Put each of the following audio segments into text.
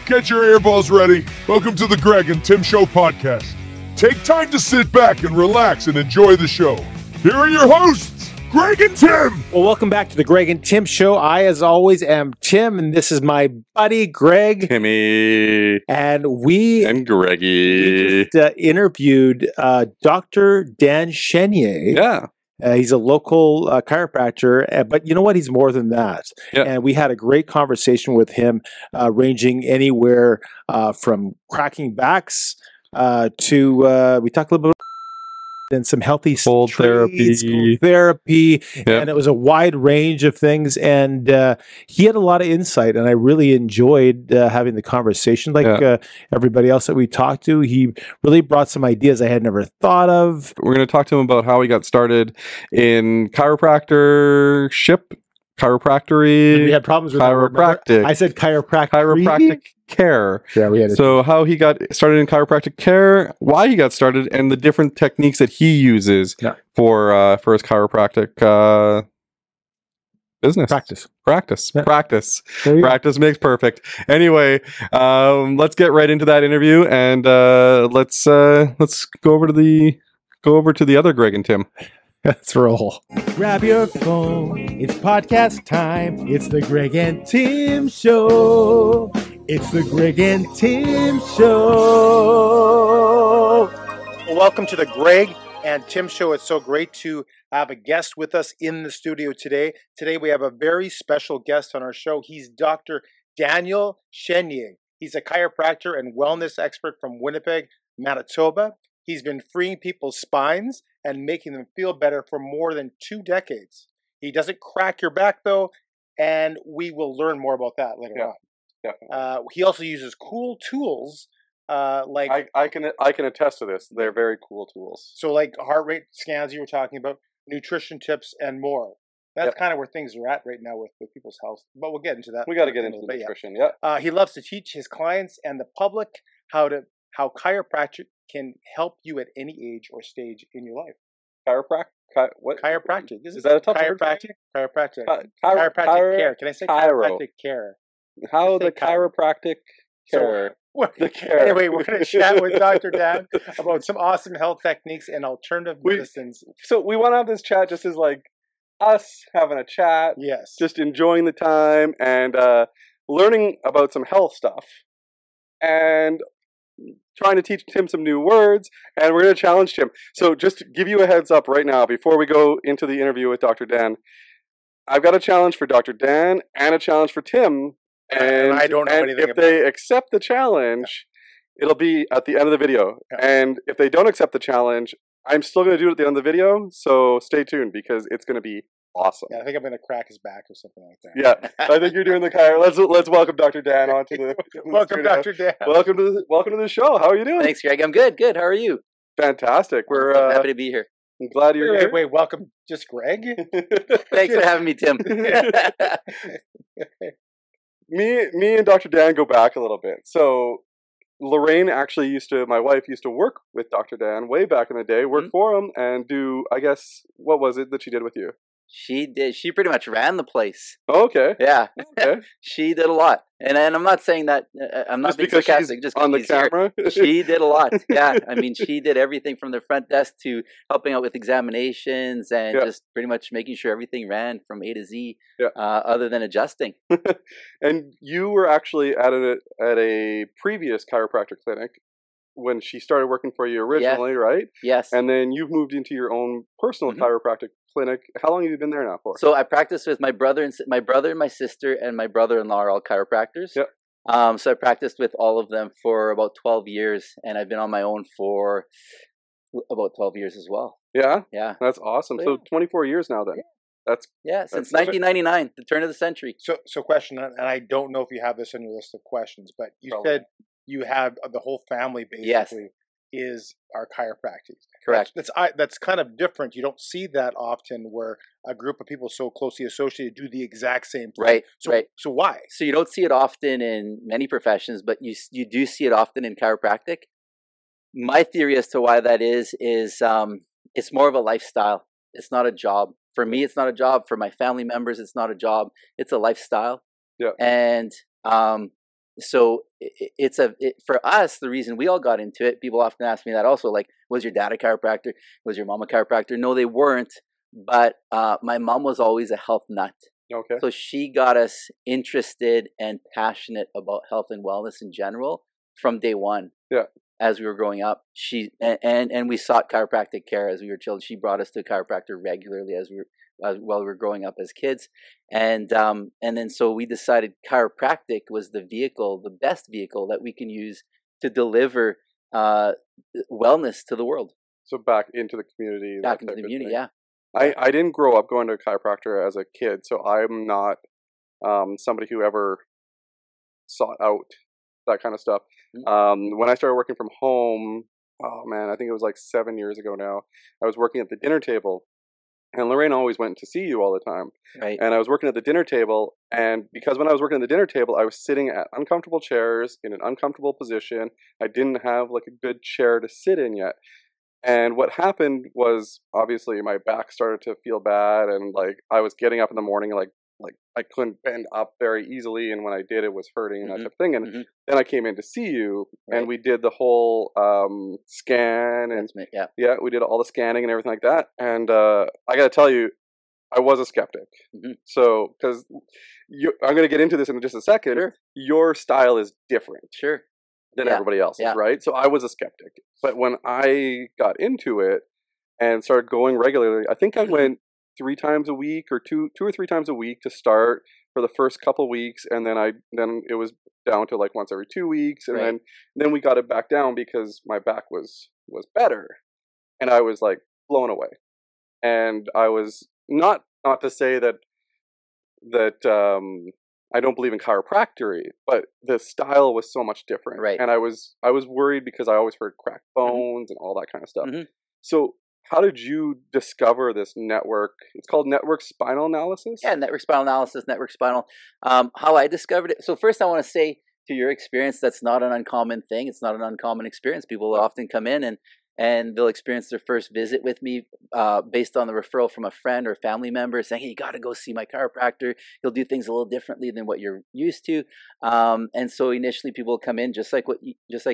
Get your earballs ready. Welcome to the Greg and Tim Show podcast. Take time to sit back and relax and enjoy the show. Here are your hosts, Greg and Tim. Well, welcome back to the Greg and Tim Show. I, as always, am Tim, and this is my buddy, Greg. Timmy. And Greggy. we just interviewed Dr. Dan Chenier. Yeah. He's a local chiropractor, but you know what? He's more than that. Yeah. And we had a great conversation with him, ranging anywhere from cracking backs to, we talked a little bit and some healthy Cold therapy, Yep. and it was a wide range of things. And he had a lot of insight, and I really enjoyed having the conversation. Like everybody else that we talked to, he really brought some ideas I had never thought of. We're going to talk to him about how he got started in chiropractorship, chiropractory. We had problems with chiropractic. I said chiropractic. Chiropractic care. Yeah, we had it. So how he got started in chiropractic care, why he got started, and the different techniques that he uses for his chiropractic business. Practice. Practice makes perfect. Anyway, let's get right into that interview, and let's go over to the other Greg and Tim. Let's roll. Grab your phone. It's podcast time. It's the Greg and Tim Show. It's the Greg and Tim Show. Well, welcome to the Greg and Tim Show. It's so great to have a guest with us in the studio today. Today we have a very special guest on our show. He's Dr. Daniel Chenier. He's a chiropractor and wellness expert from Winnipeg, Manitoba. He's been freeing people's spines and making them feel better for more than 2 decades. He doesn't crack your back, though, and we will learn more about that later on. Definitely. He also uses cool tools like I can attest to this. They're very cool tools. so like heart rate scans you were talking about, nutrition tips, and more. That's kind of where things are at right now with people's health. But we'll get into that. We got to get into the nutrition. Yeah. He loves to teach his clients and the public how chiropractic can help you at any age or stage in your life. What? Chiropractic. Is that a tough word? Chiropractic care. Can I say chiropractic care? How the chiropractic care. The care. Anyway, we're going to chat with Dr. Dan about some awesome health techniques and alternative medicines. So we want to have this chat just as like us having a chat. Yes. Just enjoying the time and learning about some health stuff. And trying to teach Tim some new words, and we're going to challenge Tim. So just to give you a heads up right now, before we go into the interview with Dr. Dan, I've got a challenge for Dr. Dan and a challenge for Tim. And I don't know anything if they accept the challenge, it'll be at the end of the video. Yeah. And if they don't accept the challenge, I'm still going to do it at the end of the video, so stay tuned because it's going to be awesome. Yeah, I think I'm going to crack his back or something like that. Yeah, I think you're doing the chiro. Let's welcome Dr. Dan onto the Welcome, Dr. Dan. Welcome to the show. How are you doing? Thanks, Greg. I'm good. How are you? Fantastic. We're happy to be here. I'm glad you're here. Wait, welcome, just Greg? Thanks for having me, Tim. Me and Dr. Dan go back a little bit. So Lorraine actually my wife used to work with Dr. Dan way back in the day, work for him and do, I guess, what was it that she did with you? She did. She pretty much ran the place. Oh, okay. Yeah. Okay. She did a lot. And I'm not saying that, I'm not being sarcastic. Just on the camera? She did a lot. Yeah. I mean, she did everything from the front desk to helping out with examinations and just pretty much making sure everything ran from A to Z, other than adjusting. And you were actually at a previous chiropractic clinic when she started working for you originally, right? Yes. And then you've moved into your own personal chiropractic clinic. How long have you been there now for? So I practiced with my brother and my sister and my brother-in-law are all chiropractors. Yep. So I practiced with all of them for about 12 years, and I've been on my own for about 12 years as well. Yeah? Yeah. That's awesome. So 24 years now then. Since 1999, the turn of the century. So question, and I don't know if you have this on your list of questions, but you said you have the whole family basically are chiropractic. Correct. That's kind of different. You don't see that often where a group of people so closely associated do the exact same thing. Right. So why? So you don't see it often in many professions, but you do see it often in chiropractic. My theory as to why that is it's more of a lifestyle. It's not a job. For me, it's not a job. For my family members, it's not a job. It's a lifestyle. Yeah. And for us, the reason we all got into it, people often ask me that also, like, was your dad a chiropractor? Was your mom a chiropractor? No, they weren't. But my mom was always a health nut. Okay. So she got us interested and passionate about health and wellness in general from day one. Yeah. As we were growing up, and we sought chiropractic care as we were children. She brought us to a chiropractor regularly while we were growing up as kids, and then so we decided chiropractic was the best vehicle that we can use to deliver wellness to the world. So back into the community. Back into the community, yeah. I didn't grow up going to a chiropractor as a kid, so I'm not somebody who ever sought out that kind of stuff. When I started working from home, oh man, I think it was like 7 years ago now, I was working at the dinner table, and Lorraine always went to see you all the time. Right. And I was working at the dinner table, and because when I was working at the dinner table, I was sitting at uncomfortable chairs in an uncomfortable position. I didn't have like a good chair to sit in yet. And what happened was, obviously, my back started to feel bad, and like I was getting up in the morning, like I couldn't bend up very easily, and when I did, it was hurting and that type of thing. And then I came in to see you, and we did the whole scan, and we did all the scanning and everything like that. And I got to tell you, I was a skeptic. So, because I'm going to get into this in just a second. Sure. Your style is different. Sure. Than everybody else's, right? So I was a skeptic. But when I got into it and started going regularly, I think I went 3 times a week or two or three times a week to start for the first couple weeks, and then it was down to like once every 2 weeks, and then we got it back down because my back was better, and I was like blown away. And I was not to say that I don't believe in chiropractic, but the style was so much different. Right. And I was worried because I always heard cracked bones and all that kind of stuff. So how did you discover this network? It's called network spinal analysis? Yeah, network spinal analysis, network spinal. How I discovered it. So first I want to say, to your experience, that's not an uncommon thing. It's not an uncommon experience. People will often come in and they'll experience their first visit with me based on the referral from a friend or a family member saying, hey, you got to go see my chiropractor. He'll do things a little differently than what you're used to. And so initially people will come in just like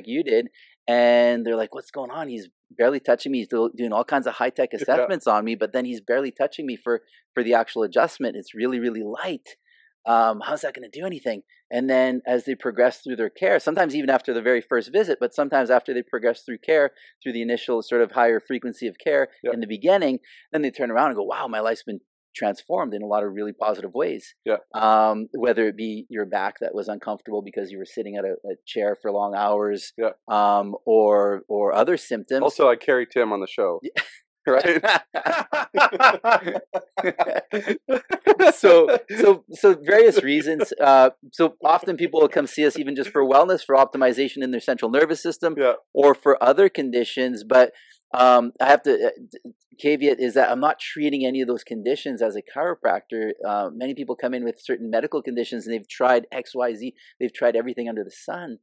you did. And they're like, what's going on? He's barely touching me. He's doing all kinds of high-tech assessments on me, but then he's barely touching me for the actual adjustment. It's really, really light. How's that going to do anything? And then as they progress through their care, sometimes even after the very first visit, but sometimes after they progress through care, through the initial sort of higher frequency of care in the beginning, then they turn around and go, wow, my life's been transformed in a lot of really positive ways. Whether it be your back that was uncomfortable because you were sitting at a chair for long hours, or other symptoms. Also, I carry Tim on the show. Right. so various reasons. So often people will come see us even just for wellness, for optimization in their central nervous system, or for other conditions. But I have to caveat is that I'm not treating any of those conditions as a chiropractor. Many people come in with certain medical conditions and they've tried X, Y, Z. They've tried everything under the sun,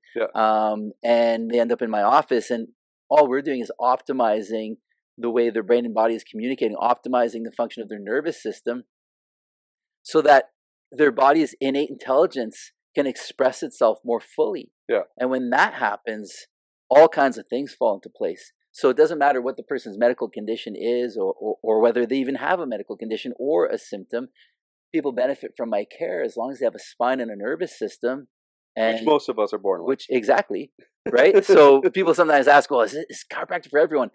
and they end up in my office, and all we're doing is optimizing the way their brain and body is communicating, optimizing the function of their nervous system so that their body's innate intelligence can express itself more fully. And when that happens, all kinds of things fall into place. So it doesn't matter what the person's medical condition is or whether they even have a medical condition or a symptom. People benefit from my care as long as they have a spine and a nervous system. Which most of us are born with. Exactly, right? So people sometimes ask, well, is chiropractic for everyone?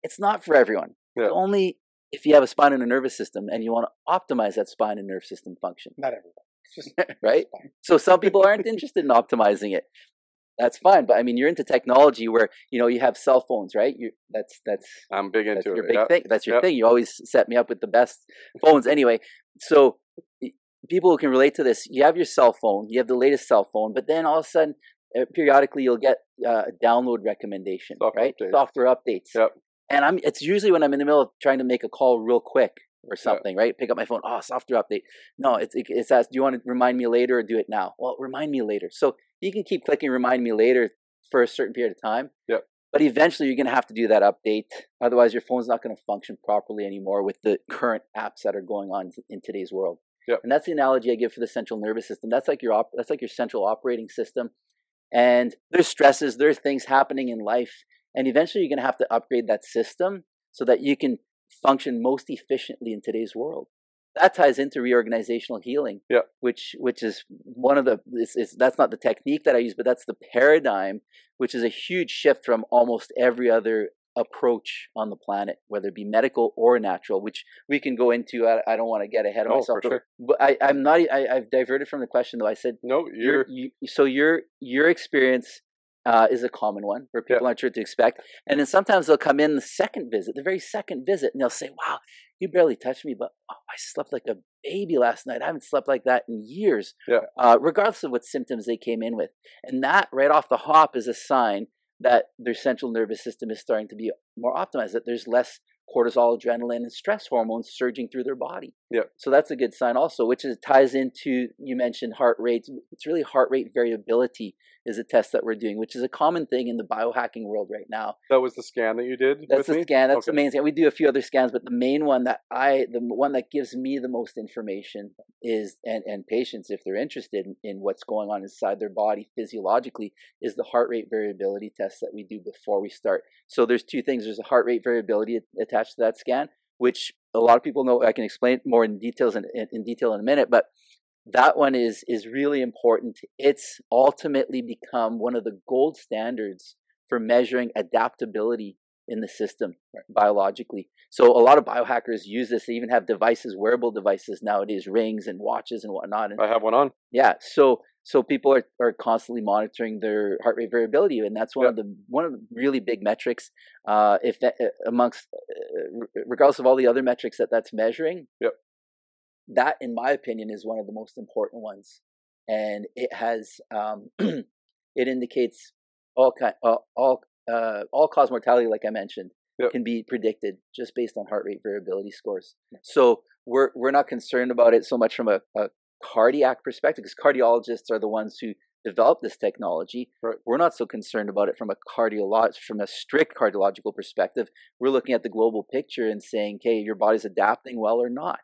It's not for everyone. It's only if you have a spine and a nervous system and you want to optimize that spine and nerve system function. Not everyone. It's just right? So some people aren't interested in optimizing it. That's fine, but I mean, you're into technology where you have cell phones, right? That's I'm big into your it. Big thing. That's your thing. You always set me up with the best phones, anyway. So people who can relate to this, you have your cell phone, you have the latest cell phone, but then all of a sudden, periodically, you'll get a download recommendation, software updates. And it's usually when I'm in the middle of trying to make a call real quick or something, right? Pick up my phone. Oh, software update. No, it's asked, do you want to remind me later or do it now? Well, remind me later. So you can keep clicking remind me later for a certain period of time. But eventually you're going to have to do that update. Otherwise, your phone's not going to function properly anymore with the current apps that are going on in today's world. And that's the analogy I give for the central nervous system. That's like your central operating system. And there's stresses, there's things happening in life. And eventually you're going to have to upgrade that system so that you can function most efficiently in today's world. That ties into reorganizational healing, which is one of the, that's not the technique that I use, but that's the paradigm, which is a huge shift from almost every other approach on the planet, whether it be medical or natural, which we can go into. I don't want to get ahead of myself, but I've diverted from the question though. I said, no, your experience is a common one where people aren't sure to expect. And then sometimes they'll come in the very second visit, and they'll say, wow, you barely touched me, but I slept like a baby last night. I haven't slept like that in years, regardless of what symptoms they came in with. And that right off the hop is a sign that their central nervous system is starting to be more optimized, that there's less cortisol, adrenaline, and stress hormones surging through their body. So that's a good sign also, which ties into, you mentioned heart rate. It's really heart rate variability is a test that we're doing, which is a common thing in the biohacking world right now. That was the scan that you did? That's the scan. That's the main scan. We do a few other scans, but the main one the one that gives me the most information is, and patients, if they're interested in what's going on inside their body physiologically, is the heart rate variability test that we do before we start. So there's two things. There's a heart rate variability attached to that scan, which a lot of people know. I can explain more in detail in a minute, but that one is really important. It's ultimately become one of the gold standards for measuring adaptability in the system biologically. So a lot of biohackers use this. They even have devices, wearable devices nowadays, rings and watches and whatnot. And I have one on. Yeah. So people are constantly monitoring their heart rate variability, and that's one of the really big metrics. Regardless of all the other metrics that's measuring, that, in my opinion, is one of the most important ones, and it has it indicates all cause mortality, like I mentioned, can be predicted just based on heart rate variability scores. So we're not concerned about it so much from a cardiac perspective, because cardiologists are the ones who develop this technology. We're not so concerned about it from a strict cardiological perspective. We're looking at the global picture and saying, okay, your body's adapting well or not,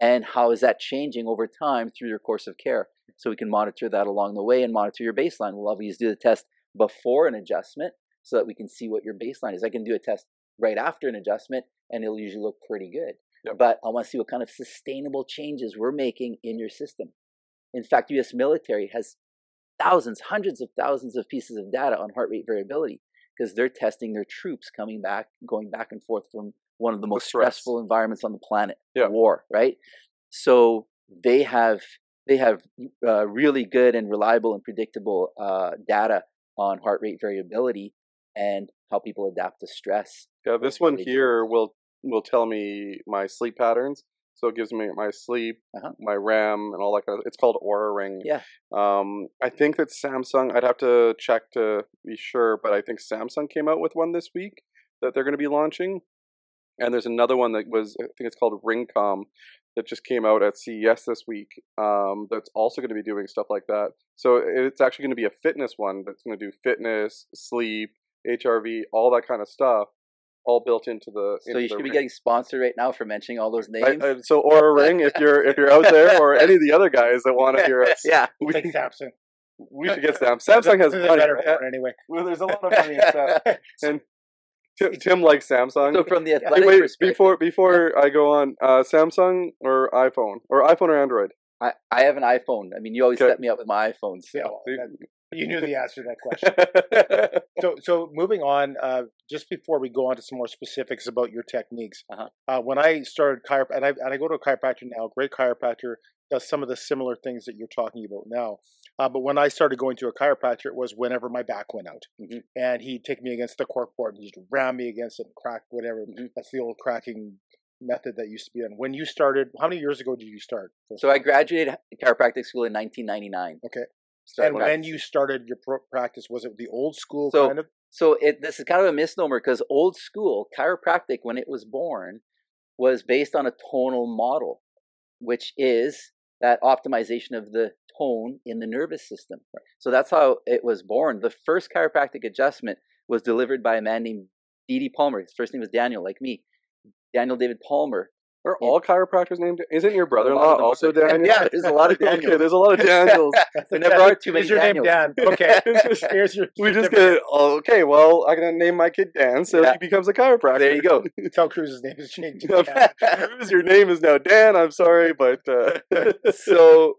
and how is that changing over time through your course of care, so we can monitor that along the way and monitor your baseline. We'll always do the test before an adjustment so that we can see what your baseline is. I can do a test right after an adjustment and it'll usually look pretty good. But I want to see what kind of sustainable changes we're making in your system. In fact, U.S. military has hundreds of thousands of pieces of data on heart rate variability, because they're testing their troops going back and forth from one of the most stressful environments on the planet, war, right? So they have really good and reliable and predictable data on heart rate variability and how people adapt to stress. This one here will tell me my sleep patterns. So it gives me my sleep, my REM, and all that kind of. It's called Aura Ring. I think that Samsung. I'd have to check to be sure, but I think Samsung came out with one this week that they're going to be launching. And there's another one that was, I think it's called Ringcom, that just came out at CES this week. That's also going to be doing stuff like that. So it's actually going to be a fitness one that's going to do fitness, sleep, HRV, all that kind of stuff, all built into the. So you should be getting sponsored right now for mentioning all those names. So Aura Ring, if you're out there, or any of the other guys that want to hear us, we take Samsung. We should get Samsung. Samsung has money, better for it anyway. Well, there's a lot of money in stuff. And Tim likes Samsung. So from the athletic perspective, before I go on, Samsung or iPhone or Android? I have an iPhone. I mean, you always set me up with my iPhones. So. You knew the answer to that question. So moving on, just before we go on to some more specifics about your techniques, when I started chiropractic, and I go to a chiropractor now, a great chiropractor, does some of the similar things that you're talking about now. But when I started going to a chiropractor, it was whenever my back went out. And he'd take me against the corkboard and he'd ram me against it and crack whatever. That's the old cracking method that used to be done. When you started, how many years ago did you start? So I graduated chiropractic school in 1999. Okay. And when you started your practice, was it the old school kind of? So this is kind of a misnomer, because old school chiropractic, when it was born, was based on a tonal model, which is that optimization of the tone in the nervous system. So that's how it was born. The first chiropractic adjustment was delivered by a man named D.D. Palmer. His first name was Daniel, like me. Daniel David Palmer Are all chiropractors named? Isn't your brother-in-law also Daniel? Yeah, there's a lot of Daniels. Okay, there's a lot of Daniels. There never are too many Is your name Daniels. Dan? Okay. Here's your We just certificate. get, okay, well, I'm going to name my kid Dan, so Yeah. he becomes a chiropractor. There you go. Tell Cruz's name is changed. to Dan. Cruz, your name is now Dan. I'm sorry, but So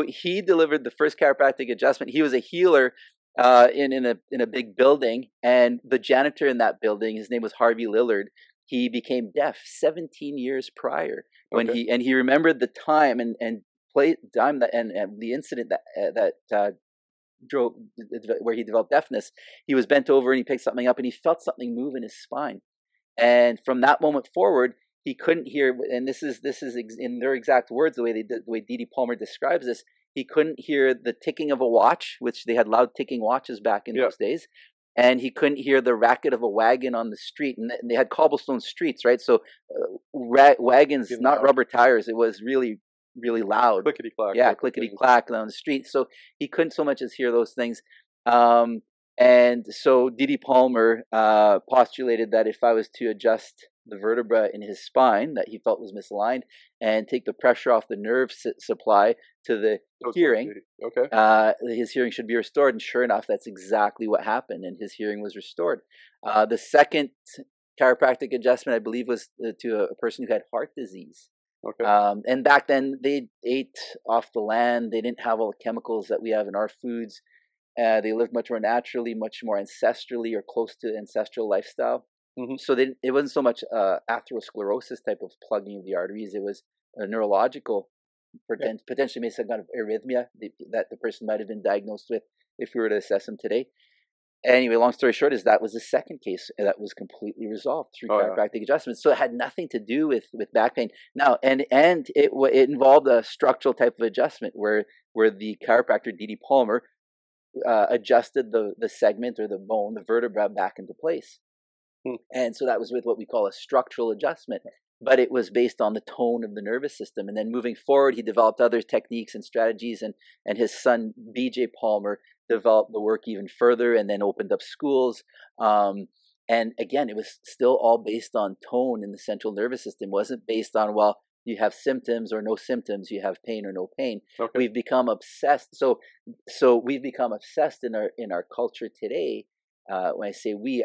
he delivered the first chiropractic adjustment. He was a healer in a big building, and the janitor in that building, his name was Harvey Lillard. He became deaf 17 years prior when he remembered the time and the incident that drove where he developed deafness. He was bent over and he picked something up and he felt something move in his spine, and from that moment forward, he couldn't hear. And this is in their exact words, the way D.D. Palmer describes this. He couldn't hear the ticking of a watch, which they had loud ticking watches back in those days. And he couldn't hear the racket of a wagon on the street. And they had cobblestone streets, right? So wagons, not rubber tires. It was really, really loud. Clickety-clack. Yeah, clickety-clack on the street. So he couldn't so much as hear those things. And so D.D. Palmer postulated that if I was to adjust the vertebra in his spine that he felt was misaligned and take the pressure off the nerve supply to the hearing, his hearing should be restored. And sure enough, that's exactly what happened, and his hearing was restored. The second chiropractic adjustment, I believe, was to a person who had heart disease. And back then, they ate off the land. They didn't have all the chemicals that we have in our foods. They lived much more naturally, much more ancestrally or close to ancestral lifestyle. So it wasn't so much atherosclerosis type of plugging of the arteries. It was a neurological, potentially maybe some kind of arrhythmia that the person might have been diagnosed with if we were to assess him today. Anyway, long story short is that was the second case that was completely resolved through chiropractic adjustments. So it had nothing to do with back pain. Now, and it involved a structural type of adjustment where the chiropractor D.D. Palmer adjusted the segment or the bone, the vertebra, back into place. And so that was with what we call a structural adjustment, but it was based on the tone of the nervous system. And then moving forward, he developed other techniques and strategies, and his son, B.J. Palmer, developed the work even further and then opened up schools. And again, it was still all based on tone in the central nervous system. It wasn't based on, well, you have symptoms or no symptoms, you have pain or no pain. We've become obsessed. So we've become obsessed in our culture today. When I say we,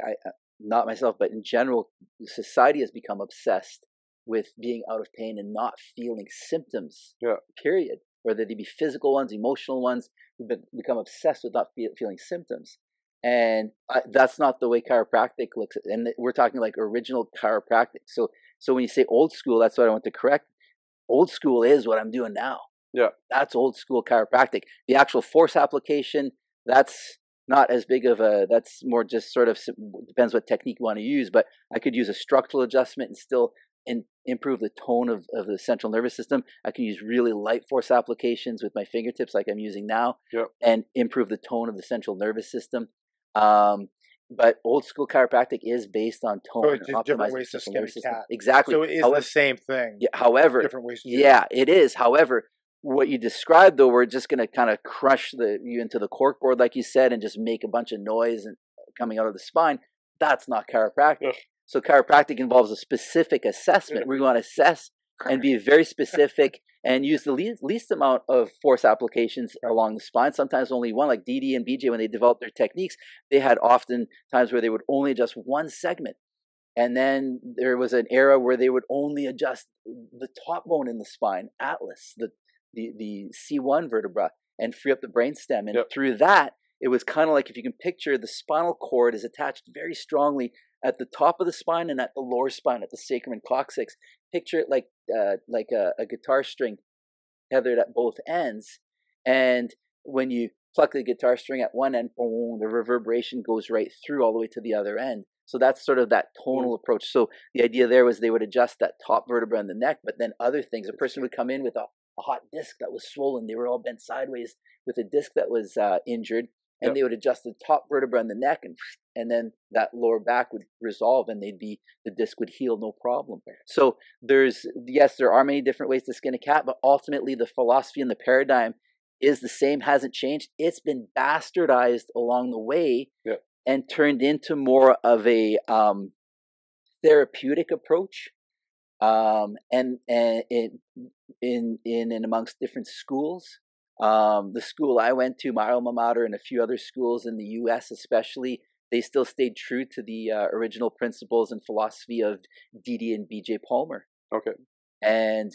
not myself, but in general, society has become obsessed with being out of pain and not feeling symptoms, period. Whether they be physical ones, emotional ones, we've become obsessed with not feeling symptoms. And that's not the way chiropractic looks. And we're talking like original chiropractic. So when you say old school, that's what I want to correct. Old school is what I'm doing now. That's old school chiropractic. The actual force application, that's not as big of that's more just sort of depends what technique you want to use, but I could use a structural adjustment and still improve the tone of the central nervous system. I can use really light force applications with my fingertips like I'm using now and improve the tone of the central nervous system. But old school chiropractic is based on tone. So it's just different ways to skin a cat. Exactly. So it is the same thing. However, different ways to do it. It is. However, what you described, though, we're just going to kind of crush you into the corkboard, like you said, and just make a bunch of noise and coming out of the spine. That's not chiropractic. So chiropractic involves a specific assessment. We want to assess and be very specific and use the least amount of force applications along the spine. Sometimes only one, like DD and BJ, when they developed their techniques, they had often times where they would only adjust one segment. And then there was an era where they would only adjust the top bone in the spine, atlas, the C1 vertebra, and free up the brainstem. And through that, it was kind of like, if you can picture, the spinal cord is attached very strongly at the top of the spine and at the lower spine, at the sacrum and coccyx. Picture it like a guitar string tethered at both ends. And when you pluck the guitar string at one end, boom, the reverberation goes right through all the way to the other end. So that's sort of that tonal approach. So the idea there was they would adjust that top vertebra in the neck, but then other things. A person would come in with a hot disc that was swollen. They were all bent sideways with a disc that was injured, and they would adjust the top vertebra in the neck, and then that lower back would resolve, and the disc would heal no problem. So there are many different ways to skin a cat, but ultimately the philosophy and the paradigm is the same, hasn't changed. It's been bastardized along the way and turned into more of a therapeutic approach and in amongst different schools. The school I went to, my alma mater, and a few other schools in the U.S. especially, they still stayed true to the original principles and philosophy of D.D. and B.J. Palmer. Okay. And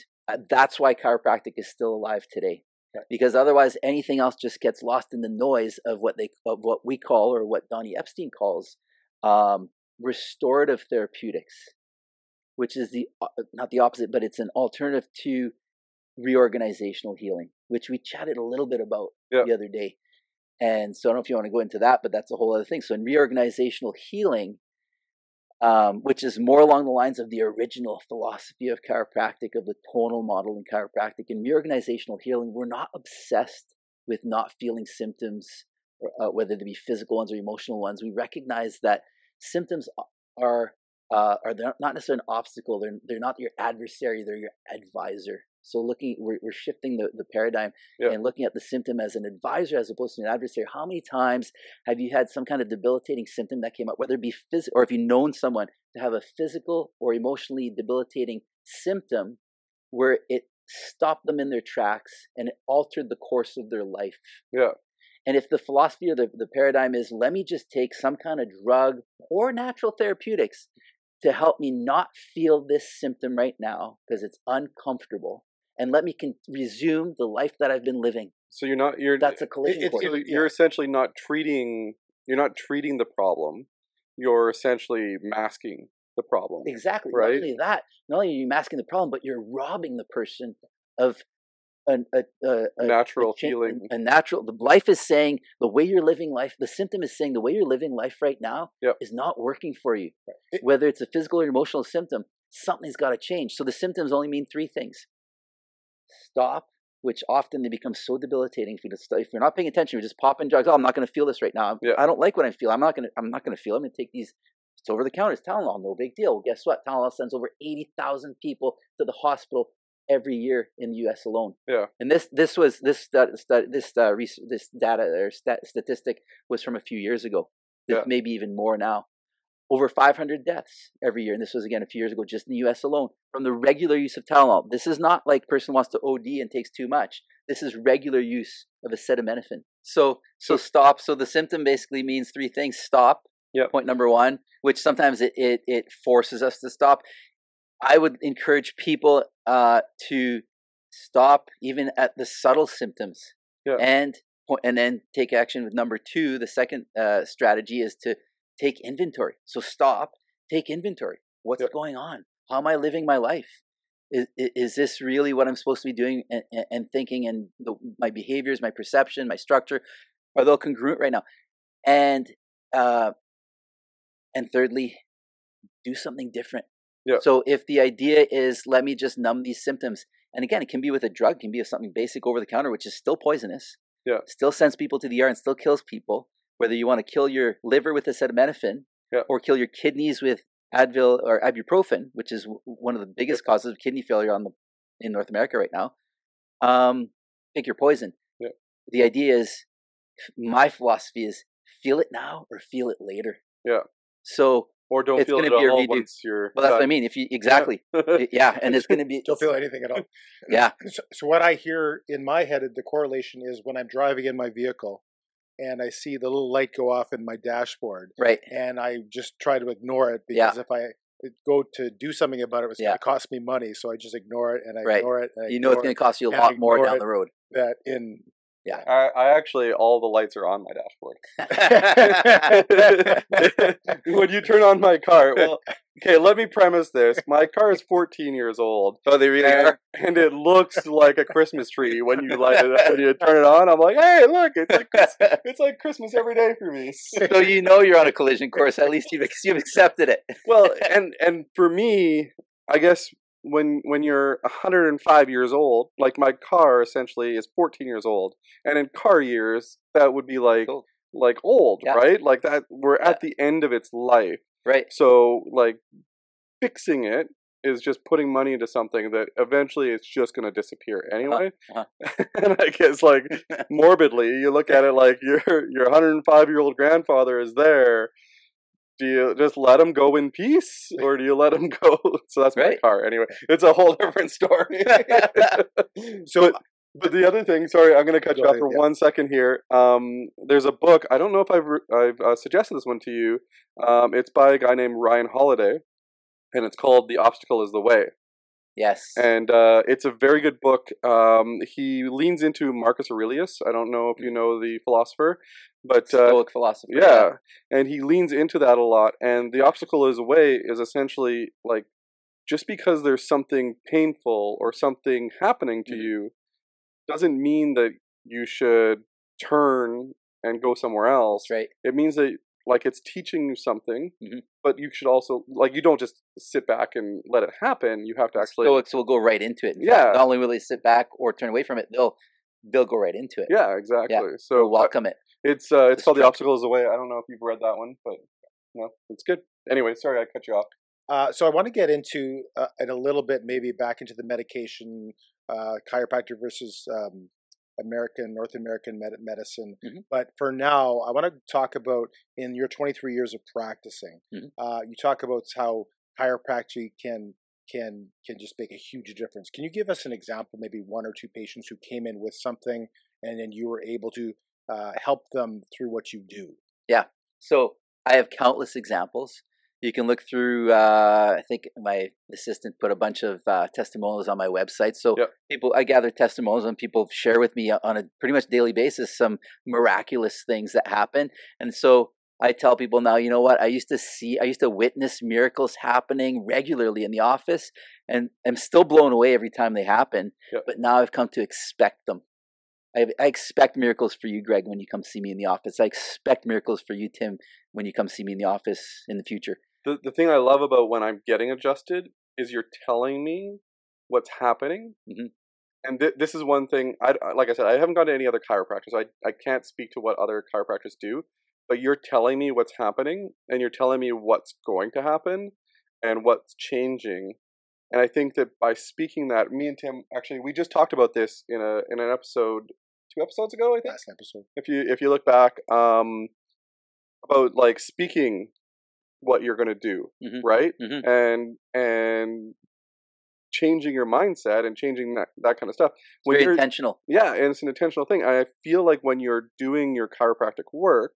that's why chiropractic is still alive today. Okay. Because otherwise, anything else just gets lost in the noise of what we call, or what Donnie Epstein calls, restorative therapeutics, which is not the opposite, but it's an alternative to reorganizational healing, which we chatted a little bit about the other day. And so I don't know if you want to go into that, but that's a whole other thing. So in reorganizational healing, which is more along the lines of the original philosophy of chiropractic, of the tonal model in chiropractic, in reorganizational healing, we're not obsessed with not feeling symptoms, whether they be physical ones or emotional ones. We recognize that symptoms are not necessarily an obstacle. They're not your adversary. They're your advisor. So we're shifting the paradigm and looking at the symptom as an advisor as opposed to an adversary. How many times have you had some kind of debilitating symptom that came up, whether it be physical, or if you've known someone to have a physical or emotionally debilitating symptom where it stopped them in their tracks and it altered the course of their life? Yeah. And if the philosophy or the paradigm is, let me just take some kind of drug or natural therapeutics to help me not feel this symptom right now because it's uncomfortable, and let me resume the life that I've been living. So that's a collision course. You're essentially not treating the problem. You're essentially masking the problem. Exactly. Right? Not only are you masking the problem, but you're robbing the person of a natural healing. The life is saying the way you're living life, the symptom is saying the way you're living life right now is not working for you. Whether it's a physical or emotional symptom, something's got to change. So the symptoms only mean three things. Stop, which often they become so debilitating. If you're not paying attention, you're just popping drugs. Oh, I'm not going to feel this right now. I don't like what I feel. I'm not going to feel. I'm going to take these. It's over the counter. It's Tylenol. No big deal. Well, guess what? Tylenol sends over 80,000 people to the hospital every year in the U.S. alone. Yeah. And this data or statistic was from a few years ago. Maybe even more now. Over 500 deaths every year, and this was again a few years ago, just in the U.S. alone, from the regular use of Tylenol. This is not like person wants to OD and takes too much. This is regular use of acetaminophen. So stop. So the symptom basically means three things. Stop. Point number one, which sometimes it forces us to stop. I would encourage people to stop even at the subtle symptoms, and then take action with number two. The second strategy is to take inventory. So stop, take inventory. What's going on? How am I living my life? Is this really what I'm supposed to be doing and thinking? And my behaviors, my perception, my structure, are they all congruent right now? And thirdly, do something different. Yeah. So if the idea is, let me just numb these symptoms, and again, it can be with a drug, it can be something basic over the counter, which is still poisonous. Yeah. Still sends people to the ER and still kills people. Whether you want to kill your liver with acetaminophen or kill your kidneys with Advil or ibuprofen, which is one of the biggest causes of kidney failure in North America right now, pick your poison. Yeah. The idea is, my philosophy is, feel it now or feel it later. Yeah. So or don't feel it at all once you're. Well, that's what I mean. If you and it's going to be. Don't feel anything at all. Yeah. So what I hear in my head, the correlation is when I'm driving in my vehicle, and I see the little light go off in my dashboard. Right. And I just try to ignore it because if I go to do something about it, it's going to cost me money. So I just ignore it and I ignore it. And it's going to cost you a lot more down the road. I actually, all the lights are on my dashboard. When you turn on my car, okay, let me premise this. My car is 14 years old. Oh, they really are? And it looks like a Christmas tree when you light it up. When you turn it on, I'm like, hey, look, it's like Christmas every day for me. So you're on a collision course. At least you've accepted it. Well, and for me, I guess when you're 105 years old, like my car essentially is 14 years old, and in car years that would be like old, right? Like that we're at the end of its life, right? So like fixing it is just putting money into something that eventually it's just going to disappear anyway. And I guess like morbidly, you look at it like your 105-year-old grandfather is there do you just let them go in peace, or do you let them go? So that's my car. Anyway, it's a whole different story. But the other thing, sorry, I'm going to cut you off for 1 second here. There's a book. I don't know if I've suggested this one to you. It's by a guy named Ryan Holiday, and it's called "The Obstacle Is the Way." Yes. And it's a very good book. He leans into Marcus Aurelius. I don't know if you know the philosopher, but Stoic philosopher. Yeah, and he leans into that a lot. And "The Obstacle Is the Way" is essentially like, just because there's something painful or something happening to you doesn't mean that you should turn and go somewhere else. Right. It means that, like, it's teaching you something, but you should also, like, you don't just sit back and let it happen. You have to actually. Stoics will go right into it. In fact, not only will they sit back or turn away from it, they'll go right into it. Yeah, exactly. Yeah. So they'll welcome it. It's called "The Obstacle Is the Way." I don't know if you've read that one, but it's good. Anyway, sorry I cut you off. So I want to get into it a little bit, maybe back into the medication, chiropractic versus North American medicine. But for now, I want to talk about, in your 23 years of practicing, you talk about how chiropractic can just make a huge difference. Can you give us an example, maybe one or two patients who came in with something, and then you were able to help them through what you do? Yeah. So I have countless examples. You can look through, I think my assistant put a bunch of testimonials on my website. So I gather testimonials, and people share with me on a pretty much daily basis some miraculous things that happen. And so I tell people now, you know what? I used to witness miracles happening regularly in the office, and I'm still blown away every time they happen. But now I've come to expect them. I expect miracles for you, Greg, when you come see me in the office. I expect miracles for you, Tim, when you come see me in the office in the future. The thing I love about when I'm getting adjusted is you're telling me what's happening. And this is one thing, like I said, I haven't gone to any other chiropractors. I can't speak to what other chiropractors do, but you're telling me what's happening, and you're telling me what's going to happen and what's changing. And I think that by speaking that, me and Tim, actually, we just talked about this in an episode 2 episodes ago, I think. Last episode. If you look back, about like speaking what you're going to do, right? And changing your mindset and changing that kind of stuff. When you're intentional. Yeah, and it's an intentional thing. I feel like when you're doing your chiropractic work,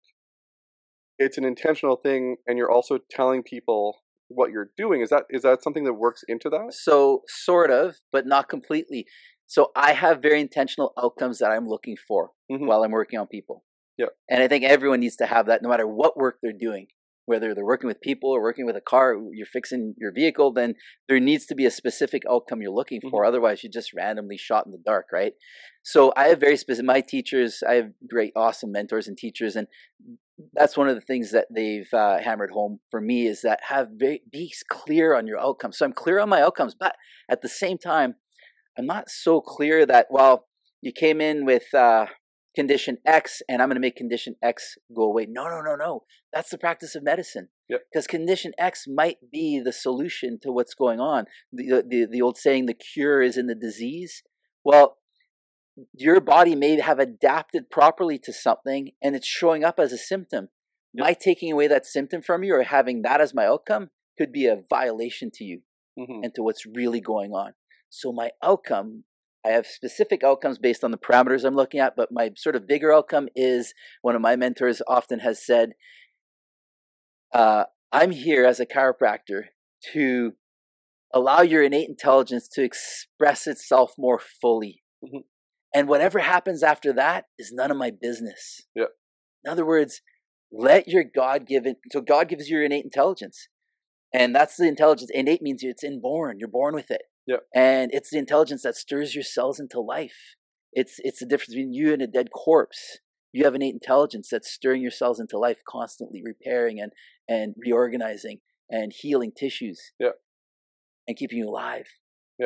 it's an intentional thing, and you're also telling people what you're doing. Is that something that works into that? So sort of, but not completely. So I have very intentional outcomes that I'm looking for while I'm working on people. Yeah. And I think everyone needs to have that, no matter what work they're doing. Whether they're working with people or working with a car, you're fixing your vehicle, then there needs to be a specific outcome you're looking for. Otherwise, you're just randomly shot in the dark, right? So I have very specific, my teachers, I have great, awesome mentors and teachers. And that's one of the things that they've hammered home for me, is that be clear on your outcomes. So I'm clear on my outcomes, but at the same time, I'm not so clear that, well, you came in with condition X, and I'm going to make condition X go away. No. That's the practice of medicine. Because condition X might be the solution to what's going on. The old saying, the cure is in the disease. Well, your body may have adapted properly to something, and it's showing up as a symptom. My taking away that symptom from you, or having that as my outcome, could be a violation to you and to what's really going on. So my outcome, I have specific outcomes based on the parameters I'm looking at, but my sort of bigger outcome is, one of my mentors often has said, I'm here as a chiropractor to allow your innate intelligence to express itself more fully. And whatever happens after that is none of my business. In other words, let your God-given, so God gives you your innate intelligence. And that's the intelligence. Innate means it's inborn. You're born with it. And it's the intelligence that stirs your cells into life. It's the difference between you and a dead corpse. You have innate intelligence that's stirring your cells into life, constantly repairing and reorganizing and healing tissues and keeping you alive.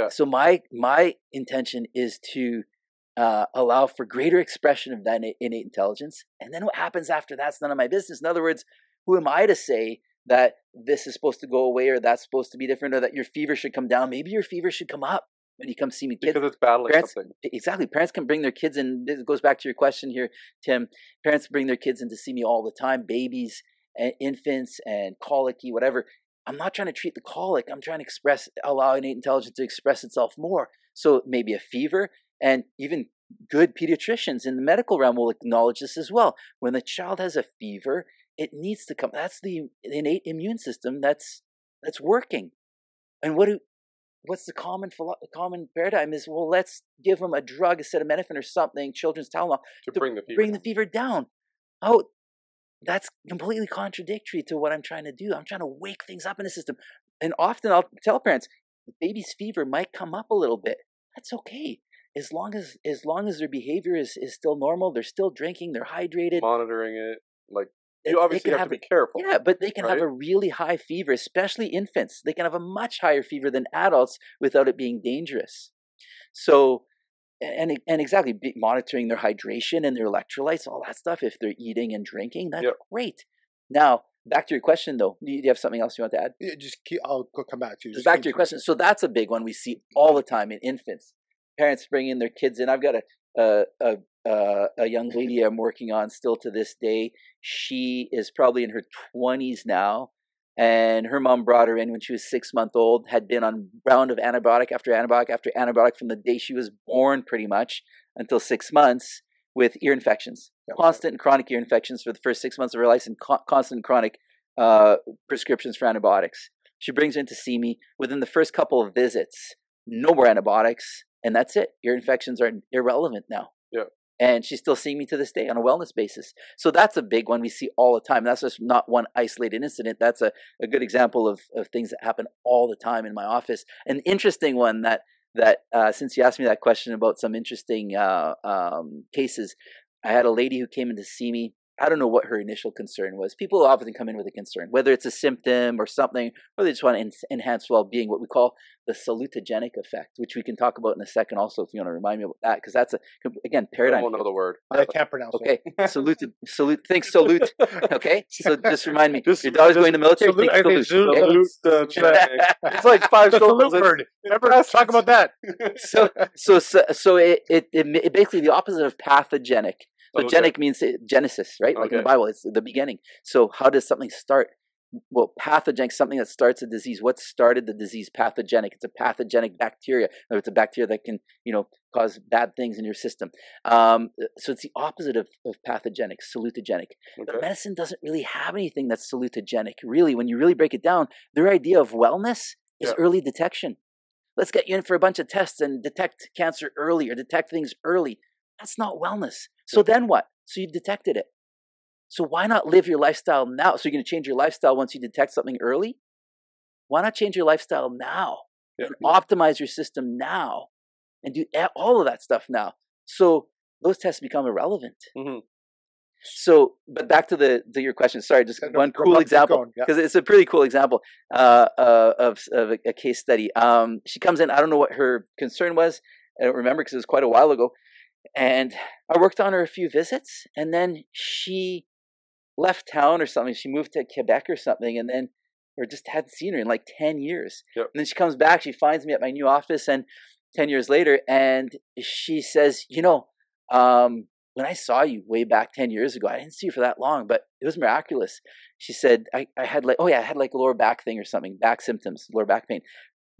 So my intention is to allow for greater expression of that innate intelligence. And then what happens after that's none of my business. In other words, who am I to say that this is supposed to go away, or that's supposed to be different, or that your fever should come down? Maybe your fever should come up when you come see me. Kids, because it's battling something. Exactly. Parents can bring their kids in. This goes back to your question here, Tim. Parents bring their kids in to see me all the time, babies, infants and colicky, whatever. I'm not trying to treat the colic. I'm trying to allow innate intelligence to express itself more. So maybe a fever, and even good pediatricians in the medical realm will acknowledge this as well. When the child has a fever, it needs to come. That's the innate immune system that's working. And what's the common paradigm is, well, let's give them a drug, acetaminophen or something, children's Tylenol, to bring the fever down. Oh, that's completely contradictory to what I'm trying to do. I'm trying to wake things up in the system. And often I'll tell parents, the baby's fever might come up a little bit. That's okay. As long as their behavior is still normal, they're still drinking, they're hydrated. Monitoring it. Like, you obviously have to be careful. Yeah, but they can have a really high fever, especially infants. They can have a much higher fever than adults without it being dangerous. So, and exactly, monitoring their hydration and their electrolytes, all that stuff, if they're eating and drinking, that's great. Now, back to your question, though. Do you have something else you want to add? Yeah, I'll come back to you. Back to your question. So that's a big one we see all the time in infants. Parents bringing their kids in. I've got a young lady I'm working on still to this day. She is probably in her 20s now, and her mom brought her in when she was 6 months old, had been on round of antibiotic after antibiotic after antibiotic from the day she was born pretty much until 6 months, with ear infections, constant and chronic ear infections for the first 6 months of her life, and constant and chronic prescriptions for antibiotics. She brings her in to see me. Within the first couple of visits, no more antibiotics, and that's it. Ear infections are irrelevant now. Yeah. And she's still seeing me to this day on a wellness basis. So that's a big one we see all the time. That's just not one isolated incident. That's a good example of things that happen all the time in my office. An interesting one that since you asked me that question about some interesting cases, I had a lady who came in to see me. I don't know what her initial concern was. People often come in with a concern, whether it's a symptom or something, or they just want to enhance well-being, what we call the salutogenic effect, which we can talk about in a second also, if you want to remind me about that, because that's, again, paradigm. I don't know the word. I can't pronounce it. Okay, salute, think salute. Okay, so just remind me, your daughter's going to the military, think salute. It's like 5 syllables. Remember, talk about that. So it basically the opposite of pathogenic. So genic means Genesis, right? Like in the Bible, it's the beginning. So how does something start? Well, pathogenic, something that starts a disease. What started the disease? Pathogenic. It's a pathogenic bacteria. Or it's a bacteria that can, cause bad things in your system. So it's the opposite of pathogenic, salutogenic. Okay. But medicine doesn't really have anything that's salutogenic. Really, when you really break it down, their idea of wellness is early detection. Let's get you in for a bunch of tests and detect cancer early or detect things early. That's not wellness. So then what? So you detected it. So why not live your lifestyle now? So you're going to change your lifestyle once you detect something early? Why not change your lifestyle now and optimize your system now and do all of that stuff now? So those tests become irrelevant. Mm-hmm. So, but back to your question. Sorry, just one cool example, because it's a pretty cool example of a case study. She comes in. I don't know what her concern was. I don't remember because it was quite a while ago. And I worked on her a few visits, and then she left town or something. She moved to Quebec or something, and then, or just hadn't seen her in like 10 years. Yep. And then she comes back, she finds me at my new office, and 10 years later, and she says, when I saw you way back 10 years ago, I didn't see you for that long, but it was miraculous. She said, I had like a lower back thing or something, back symptoms, lower back pain.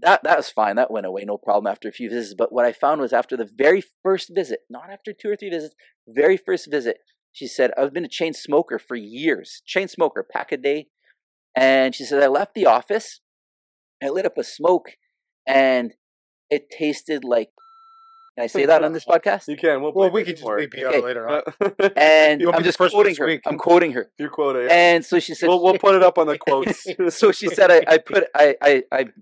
That was fine. That went away, no problem after a few visits. But what I found was after the very first visit, not after 2 or 3 visits, very first visit, she said, I've been a chain smoker for years. Chain smoker, pack a day. And she said, I left the office, I lit up a smoke, and it tasted like, can I say that on this podcast? You can. We can just bleep you out later on. And I'm just quoting her. I'm quoting her. You quote it. And so she said, we'll put it up on the quotes. So she said, I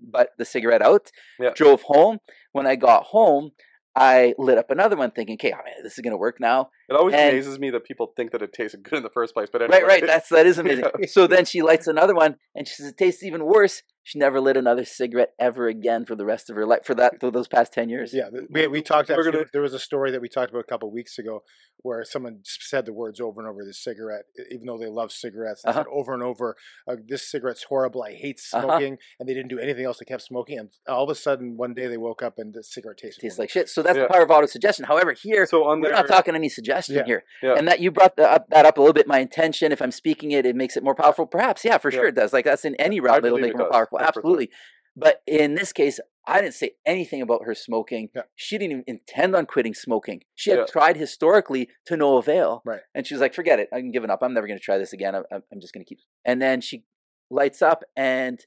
butt the cigarette out, drove home. When I got home, I lit up another one thinking, okay, this is going to work now. It always amazes me that people think that it tasted good in the first place. But anyway. Right. That is amazing. So then she lights another one, and she says, it tastes even worse. She never lit another cigarette ever again for the rest of her life, for those past 10 years. Yeah, we talked. Actually, there was a story that we talked about a couple of weeks ago where someone said the words over and over, this cigarette, even though they love cigarettes. They said over and over, this cigarette's horrible. I hate smoking. And they didn't do anything else. They kept smoking. And all of a sudden, one day they woke up and the cigarette tastes like shit. So that's the power of autosuggestion. However, here, we're not talking any suggestion here. Yeah. And that you brought that up a little bit. My intention, if I'm speaking it makes it more powerful. Perhaps, for sure it does. Like that's in any realm, it'll make it more powerful. 100%. Absolutely. But in this case, I didn't say anything about her smoking. Yeah. She didn't even intend on quitting smoking. She had tried historically to no avail. Right. And she was like, forget it. I'm giving up. I'm never going to try this again. I'm just going to keep. And then she lights up and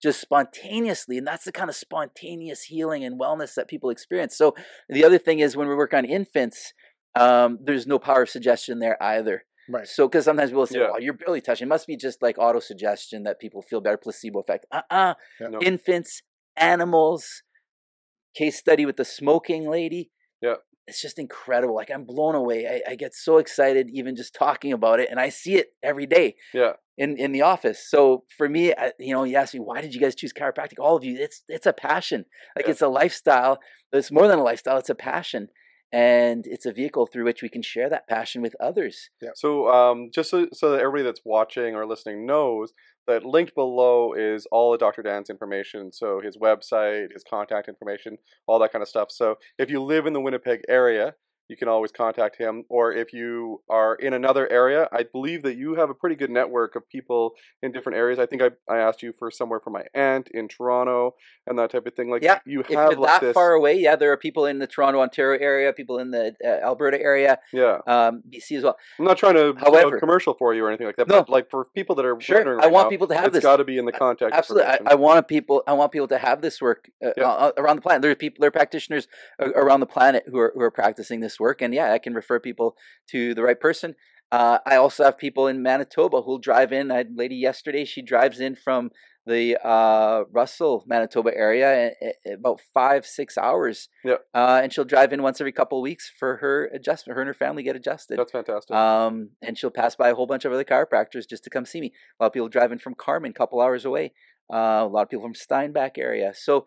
just spontaneously, and that's the kind of spontaneous healing and wellness that people experience. So the other thing is when we work on infants, there's no power of suggestion there either. Right. So, because sometimes people say, "Oh, you're barely touching." It must be just like auto suggestion that people feel better, placebo effect. No. Infants, animals. Case study with the smoking lady. Yeah, it's just incredible. Like I'm blown away. I get so excited even just talking about it, and I see it every day. Yeah. In the office. So for me, you ask me, why did you guys choose chiropractic? All of you, it's a passion. Like it's a lifestyle. It's more than a lifestyle. It's a passion. And it's a vehicle through which we can share that passion with others. Yeah. So just so that everybody that's watching or listening knows, that linked below is all of Dr. Dan's information. So his website, his contact information, all that kind of stuff. So if you live in the Winnipeg area, you can always contact him. Or if you are in another area, I believe that you have a pretty good network of people in different areas. I think I asked you for somewhere for my aunt in Toronto and that type of thing. Like you have, if you're like that far away, there are people in the Toronto, Ontario area, people in the Alberta area, BC as well. I'm not trying to do a commercial for you or anything like that. No. But like for people that are wondering, I want people to have this. It's got to be in the contact. Absolutely, I want people to have this work around the planet. There are practitioners around the planet who are practicing this work, and I can refer people to the right person. I also have people in Manitoba who'll drive in. I had a lady yesterday, she drives in from the Russell, Manitoba area about 5-6 hours. And she'll drive in once every couple of weeks for her adjustment. Her and her family get adjusted. That's fantastic. And she'll pass by a whole bunch of other chiropractors just to come see me. A lot of people drive in from Carmen, a couple hours away. A lot of people from Steinbach area. So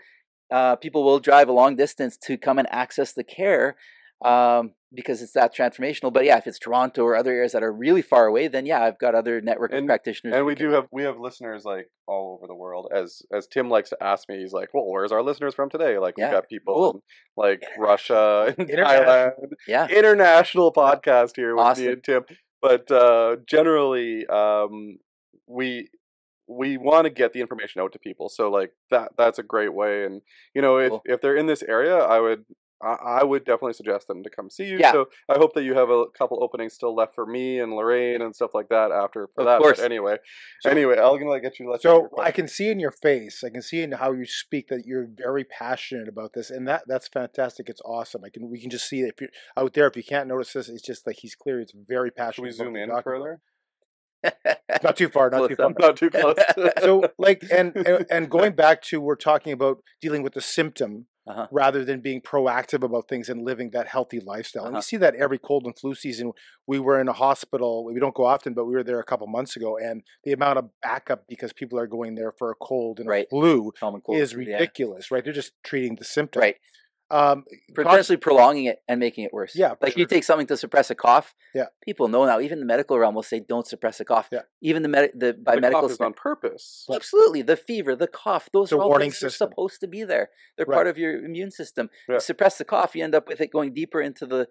people will drive a long distance to come and access the care. Because it's that transformational. But if it's Toronto or other areas that are really far away, then I've got other network of practitioners. And we have listeners like all over the world. As Tim likes to ask me, he's like, well, where's our listeners from today? Like we've got people in like Russia and Thailand. International podcast here with me and Tim. But generally we want to get the information out to people. So like that's a great way. And if they're in this area, I would definitely suggest them to come see you. So I hope that you have a couple openings still left for me and Lorraine and stuff like that after for that. But anyway, I'm gonna get you. So I can see in your face, I can see in how you speak that you're very passionate about this, and that's fantastic. It's awesome. We can just see it. If you're out there, if you can't notice this, it's just like he's clear. It's very passionate. Should we zoom in further? Not too far. Not too far. Not too close. So like and going back to we're talking about dealing with the symptom. Rather than being proactive about things and living that healthy lifestyle. And we see that every cold and flu season. We were in a hospital. We don't go often, but we were there a couple months ago. And the amount of backup because people are going there for a cold and a flu is ridiculous, right? They're just treating the symptom. Right. Potentially prolonging it and making it worse. Yeah, like you take something to suppress a cough. Yeah, people know now. Even the medical realm will say, "Don't suppress a cough." Yeah, even the medical cough is on purpose. Absolutely, the fever, the cough, those are all things that are supposed to be there. They're part of your immune system. Yeah. You suppress the cough, you end up with it going deeper into the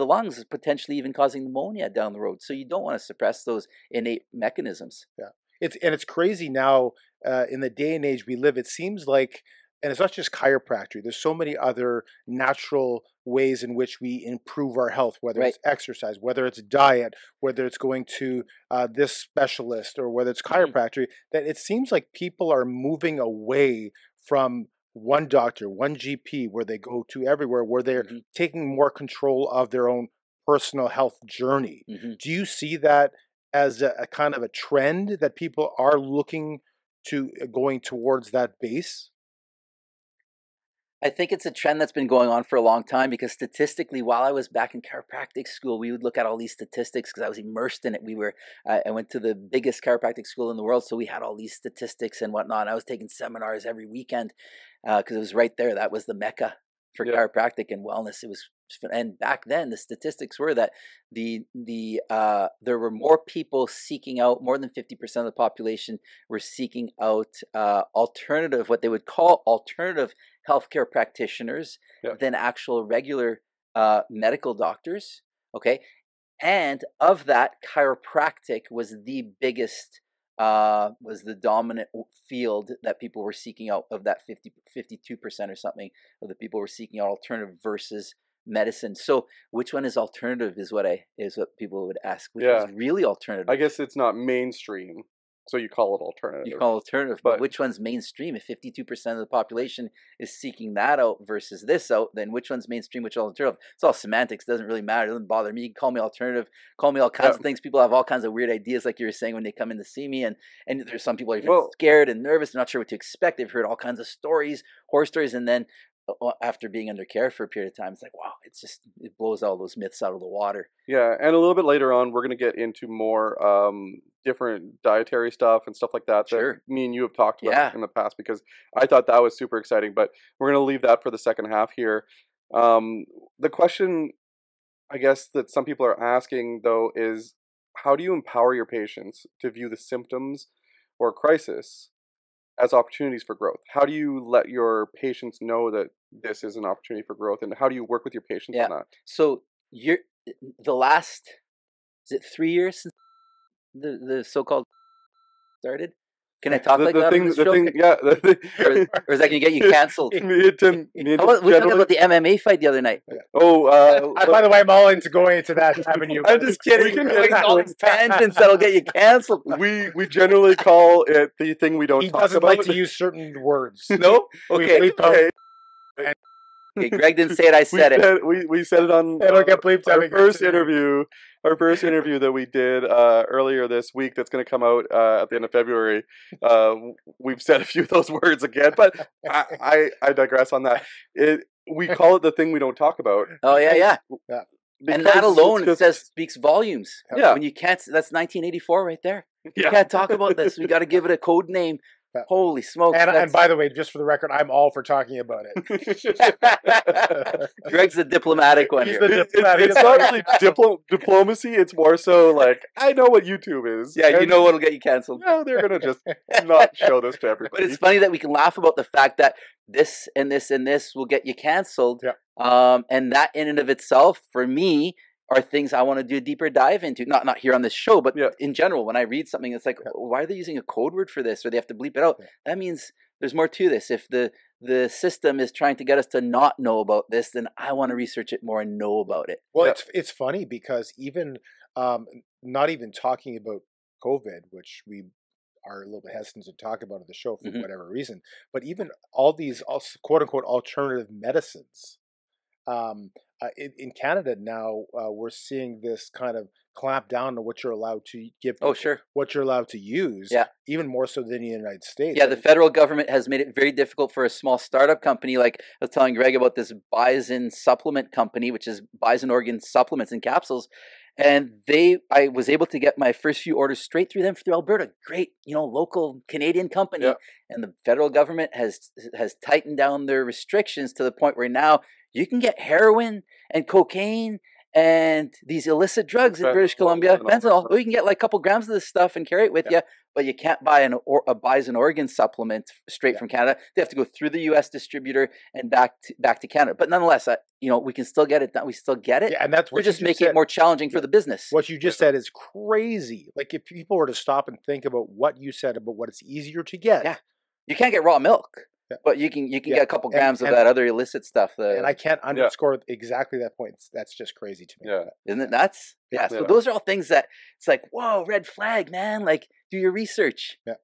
lungs, potentially even causing pneumonia down the road. So you don't want to suppress those innate mechanisms. Yeah, it's crazy now in the day and age we live. It seems like. And it's not just chiropractic. There's so many other natural ways in which we improve our health, whether it's exercise, whether it's diet, whether it's going to this specialist, or whether it's chiropractic, that it seems like people are moving away from one doctor, one GP, where they go to everywhere, where they're taking more control of their own personal health journey. Do you see that as a kind of a trend that people are looking to going towards that base? I think it's a trend that's been going on for a long time because statistically, while I was back in chiropractic school, we would look at all these statistics because I was immersed in it. I went to the biggest chiropractic school in the world, so we had all these statistics and whatnot. I was taking seminars every weekend because it was right there. That was the mecca for chiropractic and wellness. It was, and back then the statistics were that there were more people seeking out, more than 50% of the population were seeking out alternative, what they would call alternative healthcare practitioners than actual regular medical doctors. Okay. And of that, chiropractic was the biggest, was the dominant field that people were seeking out. Of that 52% or something of the people were seeking out alternative versus medicine. So which one is alternative is what people would ask. Which is really alternative? I guess it's not mainstream, so you call it alternative. You call it alternative, but which one's mainstream? If 52% of the population is seeking that out versus this out, then which one's mainstream, which is alternative? It's all semantics. It doesn't really matter. It doesn't bother me. You can call me alternative, call me all kinds of things. People have all kinds of weird ideas, like you were saying, when they come in to see me. And there's some people who are scared and nervous, not sure what to expect. They've heard all kinds of stories, horror stories, and then after being under care for a period of time, it's like, wow, it blows all those myths out of the water. Yeah, and a little bit later on, we're going to get into more different dietary stuff and stuff like that that me and you have talked about in the past, because I thought that was super exciting, but we're going to leave that for the second half here. The question, I guess, that some people are asking, though, is how do you empower your patients to view the symptoms or crisis as opportunities for growth? How do you let your patients know that this is an opportunity for growth, and how do you work with your patients on that? So the last, is it 3 years since the so-called started? Can I talk like that on this show? Or is that going to get you canceled? We talked about the MMA fight the other night. By the way, I'm all into going into that avenue. I'm just kidding. All these tangents that'll get you canceled. We generally call it the thing we don't talk about. He doesn't like to use certain words. No? Okay. Okay, Greg didn't say it. I said it. We said it on our first interview. Our first interview that we did earlier this week, that's going to come out at the end of February. We've said a few of those words again, but I digress on that. We call it the thing we don't talk about. Oh yeah. And that alone speaks volumes. Yeah. When you can't, that's 1984 right there. You can't talk about this. We got to give it a code name. Holy smokes. And by the way, just for the record, I'm all for talking about it. Greg's the diplomatic one. It's not really diplomacy. It's more so like, I know what YouTube is. Yeah, you know what'll get you canceled. No, they're going to just not show this to everybody. But it's funny that we can laugh about the fact that this and this and this will get you canceled. Yeah. And that in and of itself, for me, are things I want to do a deeper dive into. Not here on this show, but in general, when I read something, it's like, why are they using a code word for this? Or they have to bleep it out. Yeah. That means there's more to this. If the system is trying to get us to not know about this, then I want to research it more and know about it. Well, it's funny because even not even talking about COVID, which we are a little bit hesitant to talk about on the show for whatever reason, but even all these quote unquote alternative medicines. In Canada now, we're seeing this kind of clamp down on what you're allowed to give. What you're allowed to use. Yeah. Even more so than the United States. Yeah, the federal government has made it very difficult for a small startup company. Like I was telling Greg about this Bison supplement company, which is Bison organ supplements and capsules. And I was able to get my first few orders straight through them through Alberta. Great, local Canadian company. Yeah. And the federal government has tightened down their restrictions to the point where now you can get heroin and cocaine and these illicit drugs in British Columbia, fentanyl. You can get like a couple grams of this stuff and carry it with you, but you can't buy a Bison organ supplement straight from Canada. They have to go through the U.S. distributor and back to Canada. But nonetheless, we can still get it done. We still get it. Yeah, and that's what we're just making it more challenging for the business. What you just said is crazy. Like if people were to stop and think about what you said about what it's easier to get. Yeah, you can't get raw milk. Yeah. But you can get a couple grams of that other illicit stuff. And I can't underscore exactly that point. That's just crazy to me. Yeah. Isn't it nuts? Yeah. So those are all things that it's like, whoa, red flag, man. Like, do your research. Yeah.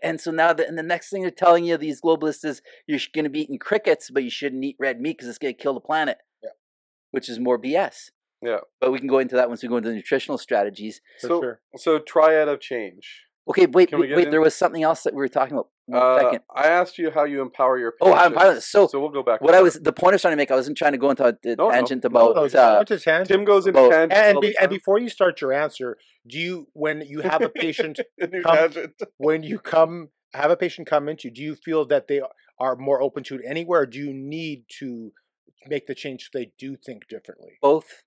And so now and the next thing they're telling you, these globalists, is you're going to be eating crickets, but you shouldn't eat red meat because it's going to kill the planet. Yeah. Which is more BS. Yeah. But we can go into that once we go into the nutritional strategies. So triad of change. Okay, wait. Can we get in? There was something else that we were talking about. 1 second. I asked you how you empower your Oh, patients. how empower. So we'll go back. The point I was trying to make, I wasn't trying to go into a tangent about. Tim goes into tangents. And before you start your answer, when you have a patient have a patient come into you, do you feel that they are more open to it anywhere, or do you need to make the change if they do think differently? Both.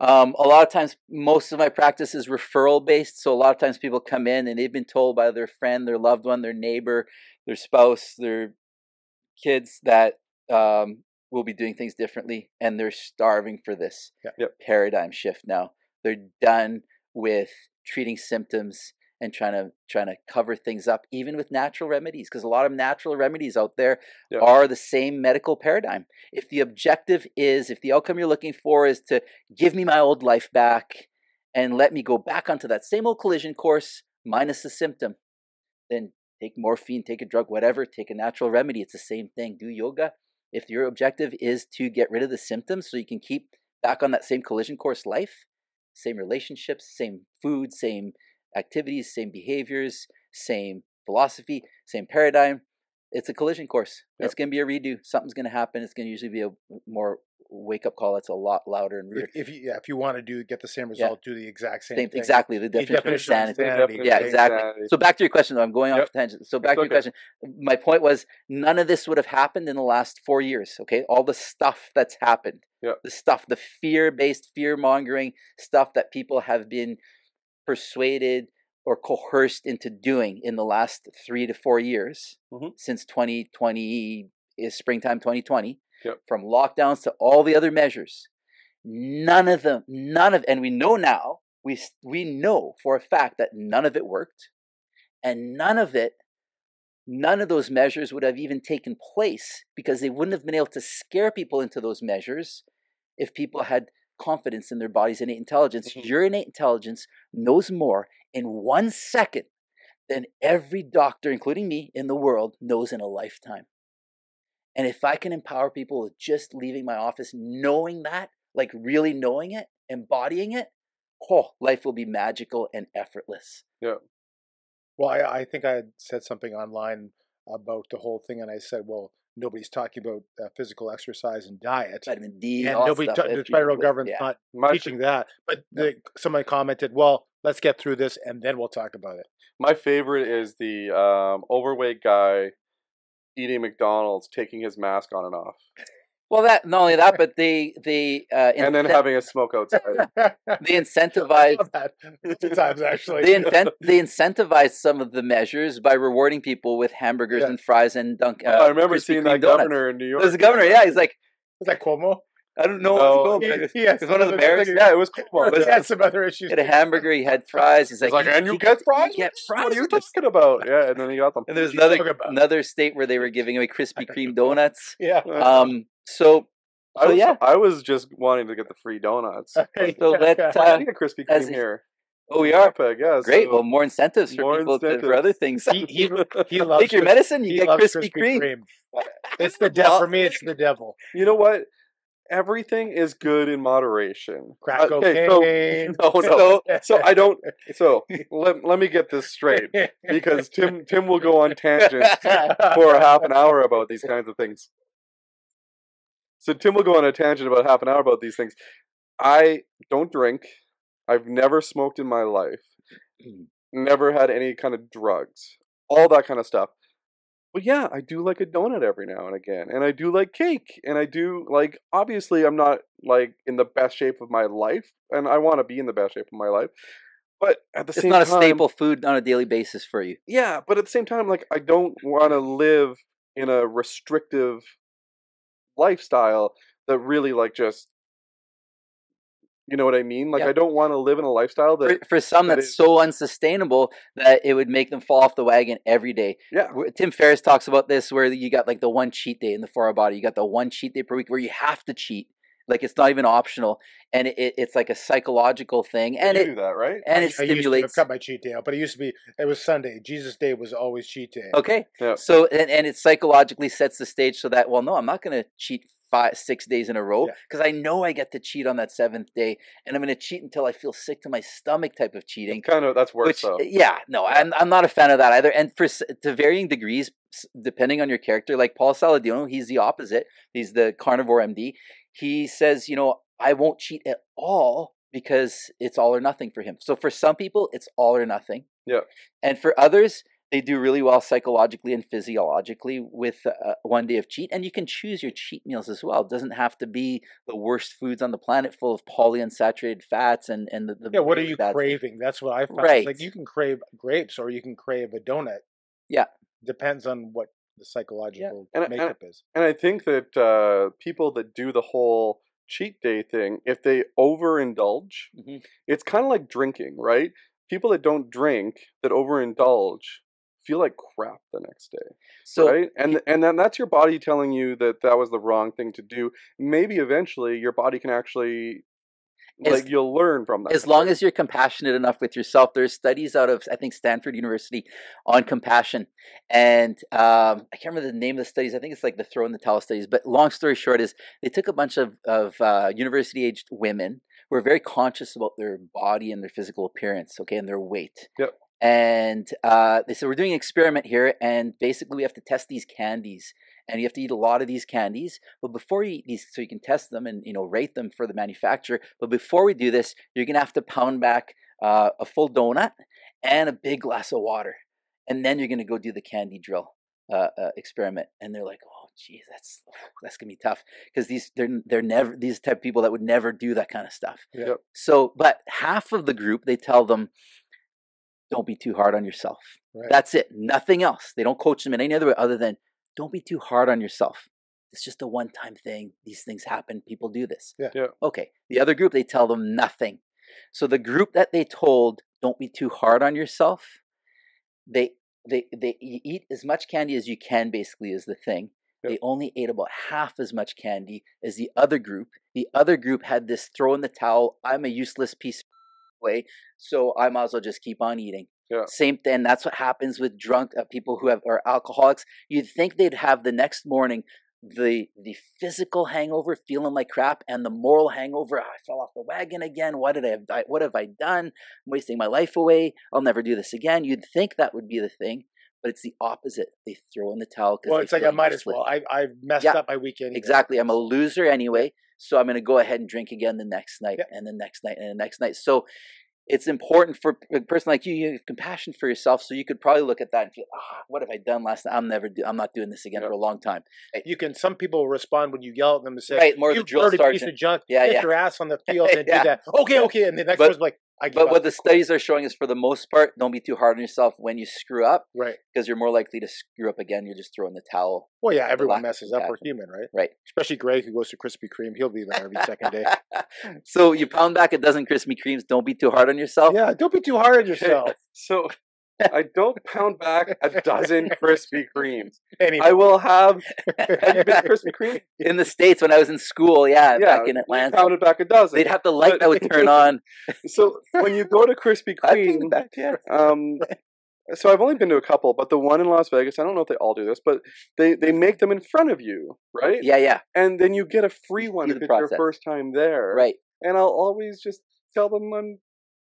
A lot of times, most of my practice is referral based. So a lot of times people come in and they've been told by their friend, their loved one, their neighbor, their spouse, their kids that we'll be doing things differently, and they're starving for this paradigm shift now. They're done with treating symptoms and trying to cover things up, even with natural remedies, because a lot of natural remedies out there are the same medical paradigm. If the outcome you're looking for is to give me my old life back and let me go back onto that same old collision course minus the symptom, then take morphine, take a drug, whatever, take a natural remedy. It's the same thing. Do yoga. If your objective is to get rid of the symptoms so you can keep back on that same collision course life, same relationships, same food, same activities, same behaviors, same philosophy, same paradigm, it's a collision course. It's going to be a redo. Something's going to happen. It's going to usually be a more wake-up call that's a lot louder and weird. If you want to get the same result, do the exact same thing. Exactly. The definition of insanity. Yeah, exactly. Insanity. So back to your question, though. I'm going off tangent. So back to your question. My point was, none of this would have happened in the last 4 years, okay? All the stuff that's happened, the fear-based, fear-mongering stuff that people have been persuaded or coerced into doing in the last 3 to 4 years, since 2020 is springtime 2020, from lockdowns to all the other measures, none of, and we know now, we know for a fact that none of it worked, and none of those measures would have even taken place, because they wouldn't have been able to scare people into those measures if people had confidence in their body's innate intelligence. Your innate intelligence knows more in 1 second than every doctor, including me, in the world knows in a lifetime. And if I can empower people with just leaving my office knowing that, like really knowing it, embodying it, life will be magical and effortless. Yeah. Well, I think I had said something online about the whole thing, and I said, well, nobody's talking about physical exercise and diet. Vitamin D. And the federal government's not teaching that. But somebody commented, well, let's get through this and then we'll talk about it. My favorite is the overweight guy eating McDonald's, taking his mask on and off. Well, not only that, but they and then having a smoke outside. They incentivize that 2 times actually. They incentivize some of the measures by rewarding people with hamburgers and fries and dunk. I remember Krispy seeing Kreme that donuts. governor in New York. There's a governor, he's like, was that Cuomo? I don't know. It's one of the bears. Yeah, it was Cuomo. He had some other issues. He had a hamburger. He had fries. He's like, and you get fries? You get fries. What are you talking about? Yeah, and then he got them. And there was another state where they were giving away Krispy Kreme donuts. I was just wanting to get the free donuts. So let's I need a Krispy Kreme here. Oh, we are. Yeah, great. So well, more incentives for people for other things. He loves take your medicine. You get Krispy Kreme. It's the devil. For me, it's the devil. You know what? Everything is good in moderation. Crack cocaine. So I don't. So let me get this straight, because Tim will go on tangents for a half an hour about these kinds of things. So Tim will go on a tangent about half an hour about these things. I don't drink. I've never smoked in my life. Never had any kind of drugs. All that kind of stuff. But yeah, I do like a donut every now and again. And I do like cake. And I do obviously I'm not in the best shape of my life. And I want to be in the best shape of my life. But at the same time, it's not a staple food on a daily basis for you. Yeah, but at the same time, I don't want to live in a restrictive lifestyle that really just, you know what I mean? I don't want to live in a lifestyle that for some that's so unsustainable that it would make them fall off the wagon every day. Yeah. Tim Ferriss talks about this, where you got the one cheat day in the 4-hour body. You got the one cheat day per week where you have to cheat. It's not even optional, and it's like a psychological thing. And you do that, right? And it stimulates. I've cut my cheat day out, but it used to be. It was Sunday. Jesus' Day was always cheat day. Okay. Yeah. So and it psychologically sets the stage so that, well, no, I'm not going to cheat 5-6 days in a row Yeah. because I know I get to cheat on that 7th day, and I'm going to cheat until I feel sick to my stomach type of cheating. That's worse Which, though. yeah, no, I'm not a fan of that either. And to varying degrees, depending on your character, like Paul Saladino, he's the opposite. He's the carnivore MD. He says, I won't cheat at all because it's all or nothing for him. So for some people, it's all or nothing. Yeah. And for others, they do really well psychologically and physiologically with 1 day of cheat. And you can choose your cheat meals as well. It doesn't have to be the worst foods on the planet full of polyunsaturated fats and the Yeah, what are really you bad craving? That's what I found. Right. It's like you can crave grapes or you can crave a donut. Yeah. Depends on what the psychological makeup is. And I think that people that do the whole cheat day thing, if they overindulge, it's kind of like drinking, right? People that don't drink, that overindulge, feel like crap the next day. So, right? And then that's your body telling you that was the wrong thing to do. Maybe eventually your body can actually, you'll learn from that. As long as you're compassionate enough with yourself. There's studies out of, I think, Stanford University on compassion. And I can't remember the name of the studies. I think it's like the throw in the towel studies. But long story short is they took a bunch of university-aged women who are very conscious about their body and their physical appearance, okay, and their weight. Yep. And they said, we're doing an experiment here, and basically we have to test these candies. And you have to eat a lot of these candies. But before you eat these, so you can test them and rate them for the manufacturer. But before we do this, you're gonna have to pound back a full donut and a big glass of water, and then you're gonna go do the candy drill experiment. And they're like, oh, geez, that's gonna be tough because they're never these type of people that would never do that kind of stuff. Yep. So, but half of the group, they tell them, don't be too hard on yourself. Right. That's it. Nothing else. They don't coach them in any other way other than, don't be too hard on yourself. It's just a one-time thing. These things happen. People do this. Yeah. Okay. The other group, they tell them nothing. So the group that they told, don't be too hard on yourself, they eat as much candy as you can, basically, is the thing. Yep. They only ate about half as much candy as the other group. The other group had this throw in the towel, I'm a useless piece of way, so I might as well just keep on eating. Yeah. Same thing. That's what happens with drunk people who are alcoholics. You'd think they'd have the next morning the physical hangover, feeling like crap, and the moral hangover. I fell off the wagon again. What have I done? I'm wasting my life away. I'll never do this again. You'd think that would be the thing, but it's the opposite. They throw in the towel. Well, it's like I might as well. I've messed up my weekend. Exactly. I'm a loser anyway, so I'm going to go ahead and drink again the next night, and the next night, and the next night. So it's important for a person like you. You have compassion for yourself, so you could probably look at that and feel, what have I done last night? I'm not doing this again for a long time. You can. Some people respond when you yell at them and say, right, more you the drill dirty sergeant. Piece of junk. Get your ass on the field and do that. Okay, and the next one's like, But what the studies are showing is, for the most part, don't be too hard on yourself when you screw up. Right. Because you're more likely to screw up again. You're just throwing the towel. Well, yeah, everyone messes up. We're human, right? Right. Especially Greg, who goes to Krispy Kreme. He'll be there every second day. So you pound back a dozen Krispy Kremes. Don't be too hard on yourself. Yeah, don't be too hard on yourself. So I don't pound back a dozen Krispy Kremes. Anyway. I will have you been to Krispy Kreme? In the States, when I was in school, back in Atlanta. Pounded back a dozen. They'd have the light that would turn on. So when you go to Krispy Kreme, so I've only been to a couple, but the one in Las Vegas, I don't know if they all do this, but they make them in front of you, right? Yeah. And then you get a free one if it's your first time there. Right. And I'll always just tell them I'm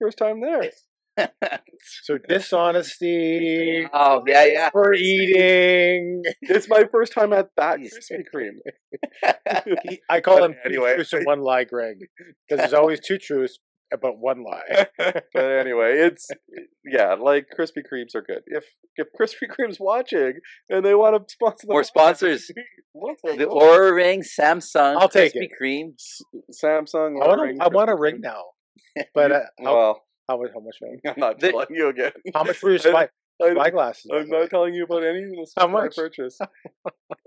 first time there. So dishonesty. Oh, yeah. For eating. It's my first time at that Krispy Kreme. I call him two truths and one lie, Greg, because there's always two truths about one lie. But anyway, it's like Krispy Kremes are good. If Krispy Kreme's watching and they want to sponsor more sponsors, the Oura Ring, Samsung, I'll take Krispy Kreme, Samsung. I want a ring now, but how much? I'm not telling you again. How much for your spyglasses? I'm not telling you about any of the stuff I purchase.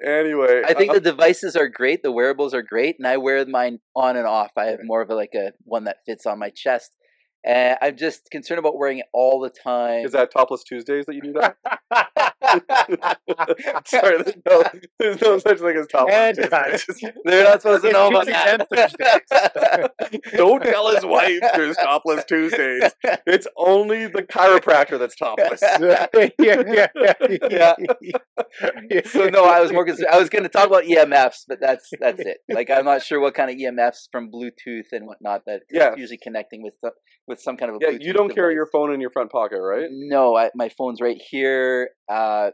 Anyway, I think the devices are great. The wearables are great, and I wear mine on and off. I have more of a one that fits on my chest, I'm just concerned about wearing it all the time. Is that Topless Tuesdays that you do that? Sorry, there's no such thing as Topless Tuesdays. They're not supposed to know about Tuesdays and that. Don't tell his wife there's Topless Tuesdays. It's only the chiropractor that's topless. Yeah. So no, I was more concerned. I was going to talk about EMFs, but that's it. Like, I'm not sure what kind of EMFs from Bluetooth and whatnot that is usually connecting with some kind of a Bluetooth you don't carry device. your phone in your front pocket, right? No, my phone's right here. I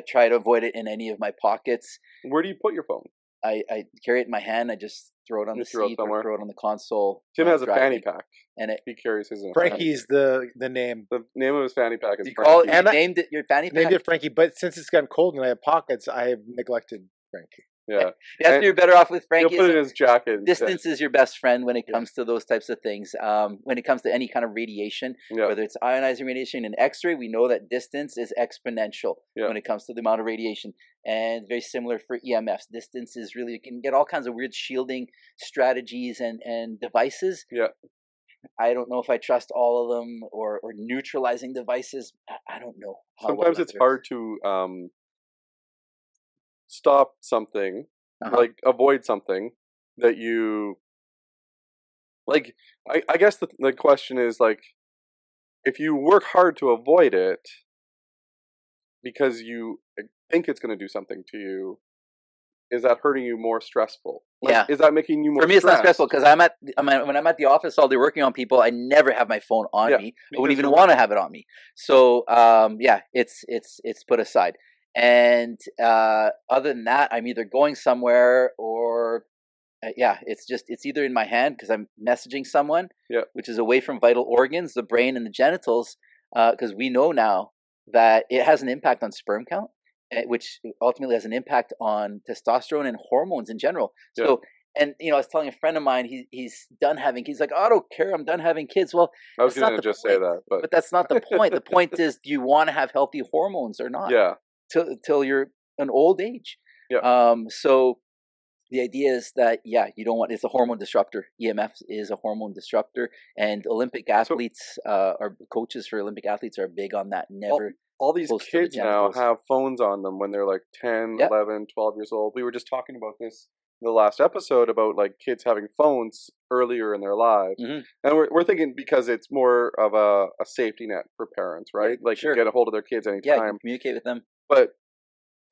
try to avoid it in any of my pockets. Where do you put your phone? I carry it in my hand. I just throw it on the seat or throw it on the console. Tim has a fanny pack. And he carries his in Frankie's the name. The name of his fanny pack is Frankie. Frankie. You named it your fanny pack? Named it Frankie, but since it's gotten cold and I have pockets, I have neglected Frankie. Yeah. You're better off with Frankie. He'll put it in his jacket. Distance is your best friend when it comes to those types of things. When it comes to any kind of radiation, whether it's ionizing radiation and X-ray, we know that distance is exponential when it comes to the amount of radiation. And very similar for EMFs. Distance is really, you can get all kinds of weird shielding strategies and devices. Yeah. I don't know if I trust all of them or neutralizing devices. I don't know. Sometimes it's hard to stop something, like avoid something that you like. I guess the question is, like, if you work hard to avoid it because you think it's going to do something to you, is that hurting you more stressful? Like, is that making you more? For me, it's not stressful because when I'm at the office all day working on people, I never have my phone on me. I wouldn't even want to have it on me. So it's put aside. And other than that, I'm either going somewhere or it's either in my hand because I'm messaging someone, which is away from vital organs, the brain and the genitals, because we know now that it has an impact on sperm count, which ultimately has an impact on testosterone and hormones in general. So, and I was telling a friend of mine, he's done having kids. He's like, oh, I don't care, I'm done having kids. Well, I was going to just say that, but that's not the point. The point is, do you want to have healthy hormones or not? Yeah. Till you're an old age. Yeah. So the idea is that you don't want. It's a hormone disruptor. EMF is a hormone disruptor, and Olympic athletes, or coaches for Olympic athletes, are big on that. All these kids now have phones on them when they're like 10, 11, 12 years old. We were just talking about this in the last episode about like kids having phones earlier in their lives. And we're thinking because it's more of a safety net for parents, right? Like you get a hold of their kids anytime. Yeah, you can communicate with them. But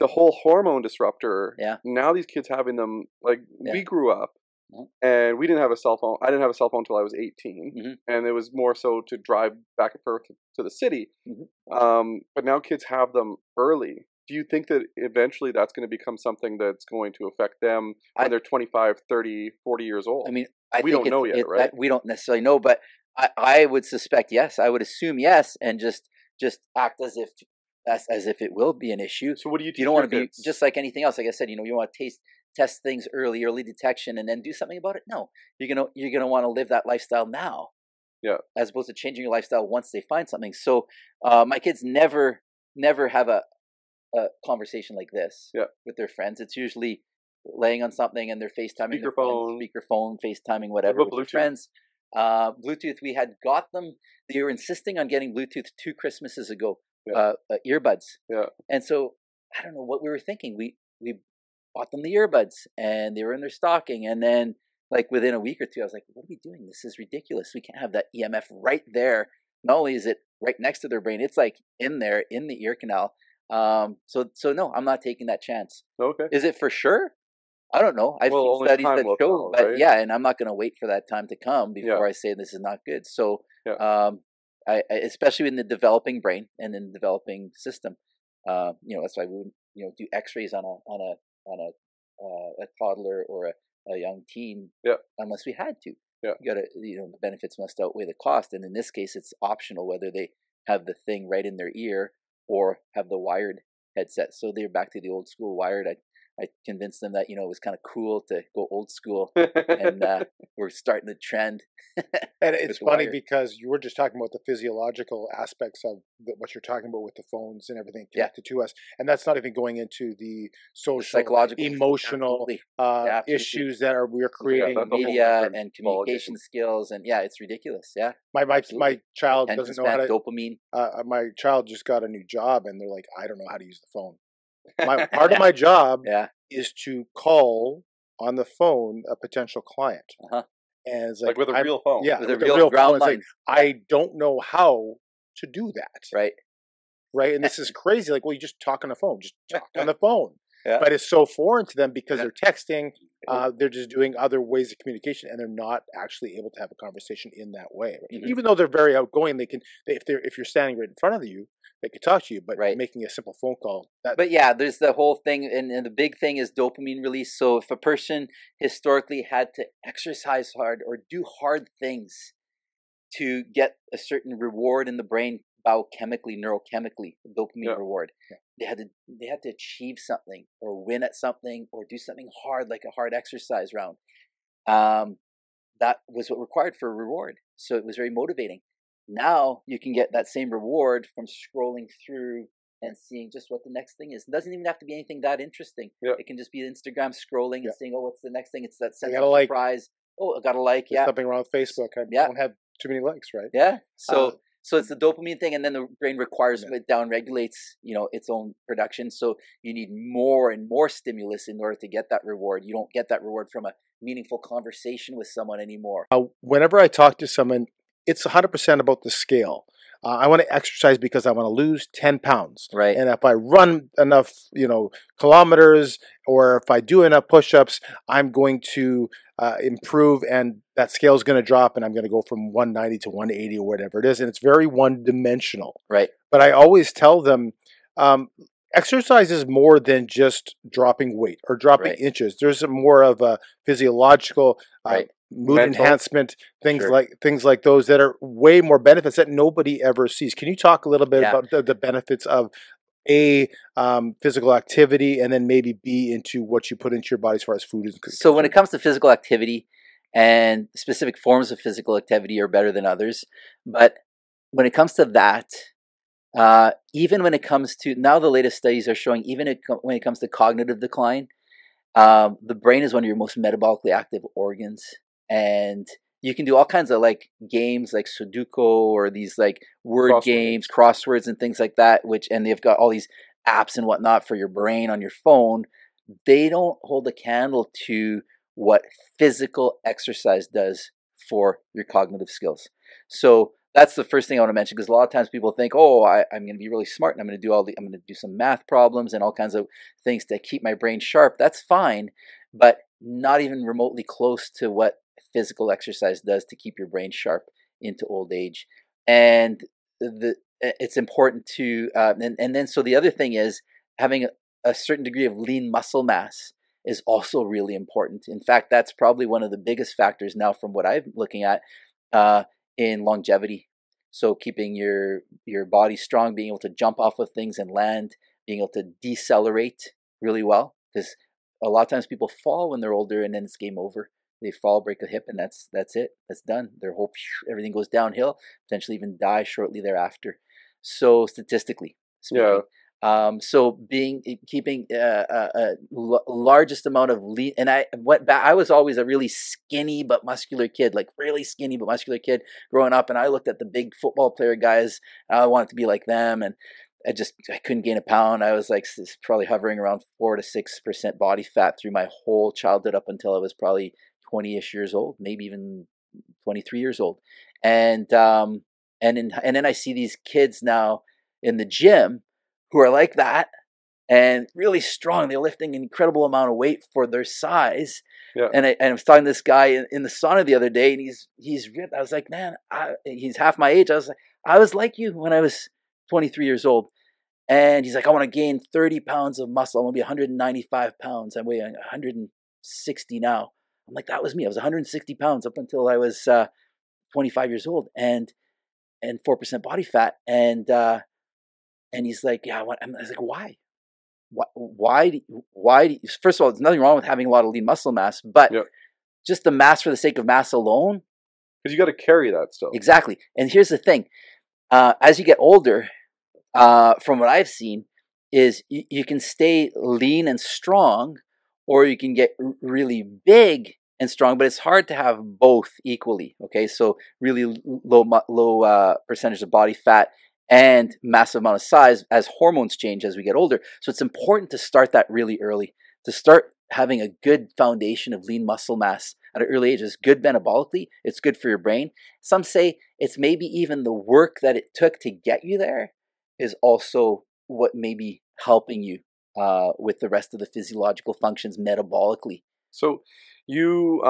the whole hormone disruptor, now these kids having them, like we grew up and we didn't have a cell phone. I didn't have a cell phone until I was 18. And it was more so to drive back and forth to the city. But now kids have them early. Do you think that eventually that's going to become something that's going to affect them when they're 25, 30, 40 years old? I mean, we don't know yet, right? We don't necessarily know, but I would suspect yes. I would assume yes, and just act as if it will be an issue. So what do you teach? You don't want to be just like anything else. Like I said, you want to test things early detection, and then do something about it. No, you're gonna want to live that lifestyle now. Yeah. As opposed to changing your lifestyle once they find something. So my kids never have a conversation like this with their friends. It's usually laying on something and they're FaceTiming speakerphone, FaceTiming, whatever, with their friends. Bluetooth, we had got them. They were insisting on getting Bluetooth 2 Christmases ago. Earbuds. And so I don't know what we were thinking. We bought them the earbuds and they were in their stocking, and then like within a week or two I was like, what are we doing? This is ridiculous. We can't have that EMF right there. Not only is it right next to their brain, it's like in there in the ear canal. So no, I'm not taking that chance. Okay. Is it for sure? I don't know. I've seen studies that show, but and I'm not going to wait for that time to come before I say this is not good. So I especially in the developing brain and in the developing system, that's why we wouldn't do X-rays on a toddler or a young teen unless we had to. You got to the benefits must outweigh the cost, and in this case, it's optional whether they have the thing right in their ear or have the wired headset. So they're back to the old school wired. I convinced them that, it was kind of cool to go old school, and we're starting the trend. And it's funny because you were just talking about the physiological aspects of what you're talking about with the phones and everything connected to us. And that's not even going into the social, psychological, emotional issues that we're creating. Media and communication skills. And it's ridiculous. Yeah. My child doesn't know how to dopamine. My child just got a new job and they're like, I don't know how to use the phone. Part of my job is to call on the phone a potential client. And it's like with a real phone. Yeah, with a real ground line. Like, I don't know how to do that. Right. And this is crazy. Like, well, you just talk on the phone. Just talk on the phone. Yeah. But it's so foreign to them because they're texting. They're just doing other ways of communication, and they're not actually able to have a conversation in that way. Right? Even though they're very outgoing, they can. If you're standing right in front of you, they can talk to you. But making a simple phone call. But there's the whole thing, and the big thing is dopamine release. So if a person historically had to exercise hard or do hard things to get a certain reward in the brain, biochemically, neurochemically, dopamine reward. They had to achieve something or win at something or do something hard, like a hard exercise round. That was what required for a reward. So it was very motivating. Now you can get that same reward from scrolling through and seeing just what the next thing is. It doesn't even have to be anything that interesting. It can just be Instagram scrolling and seeing, what's the next thing? It's that sense of surprise. Oh, I got a like. There's something wrong with Facebook. I don't have too many likes, right? Yeah. So it's the dopamine thing, and then the brain requires it down regulates, its own production. So you need more and more stimulus in order to get that reward. You don't get that reward from a meaningful conversation with someone anymore. Whenever I talk to someone, it's 100% about the scale. I want to exercise because I want to lose 10 pounds. Right. And if I run enough, kilometers, or if I do enough push-ups, I'm going to improve, and that scale is going to drop, and I'm going to go from 190 to 180 or whatever it is. And it's very one-dimensional. Right. But I always tell them, exercise is more than just dropping weight or dropping inches. There's more of a physiological mood enhancement, things like those that are way more benefits that nobody ever sees. Can you talk a little bit about the benefits of physical activity, and then maybe B, into what you put into your body as far as food is concerned? So when it comes to physical activity, and specific forms of physical activity are better than others, but when it comes to that, even when it comes to, now the latest studies are showing, even when it comes to cognitive decline, the brain is one of your most metabolically active organs, and you can do all kinds of like games like Sudoku or these like word games, crosswords and things like that, and they've got all these apps and whatnot for your brain on your phone. They don't hold a candle to what physical exercise does for your cognitive skills. So that's the first thing I want to mention, because a lot of times people think, I'm going to be really smart and I'm going to do some math problems and all kinds of things to keep my brain sharp. That's fine, but not even remotely close to what physical exercise does to keep your brain sharp into old age. And it's important to, and then so the other thing is having a certain degree of lean muscle mass is also really important. In fact, that's probably one of the biggest factors now from what I'm looking at in longevity. So keeping your body strong, being able to jump off of things and land, being able to decelerate really well, because a lot of times people fall when they're older and then it's game over. They fall, break a hip, and that's it. That's done. Their whole everything goes downhill. Potentially even die shortly thereafter. So statistically speaking, so keeping a largest amount of lean, and I was always a really skinny but muscular kid, like really skinny but muscular kid growing up, and I looked at the big football player guys. I wanted to be like them, and I couldn't gain a pound. I was like probably hovering around 4 to 6% body fat through my whole childhood up until I was probably 20-ish years old, maybe even 23 years old, and then I see these kids now in the gym who are like that and really strong. They're lifting an incredible amount of weight for their size. Yeah. And I was talking to this guy in the sauna the other day, and he's ripped. I was like, man, he's half my age. I was like you when I was 23 years old. And he's like, I want to gain 30 pounds of muscle. I want to be 195 pounds. I'm weighing 160 now. I'm like, that was me. I was 160 pounds up until I was 25 years old, and 4% body fat. And he's like, yeah, I was like, why? first of all, there's nothing wrong with having a lot of lean muscle mass, but just the mass for the sake of mass alone. Because you got to carry that still. Exactly. And here's the thing. As you get older, from what I've seen, is you can stay lean and strong, or you can get really big and strong, but it's hard to have both equally. Okay, so really low percentage of body fat and massive amount of size as hormones change as we get older. So it's important to start that really early, to start having a good foundation of lean muscle mass at an early age. It's good metabolically, it's good for your brain. Some say it's maybe even the work that it took to get you there is also what may be helping you with the rest of the physiological functions metabolically. So you,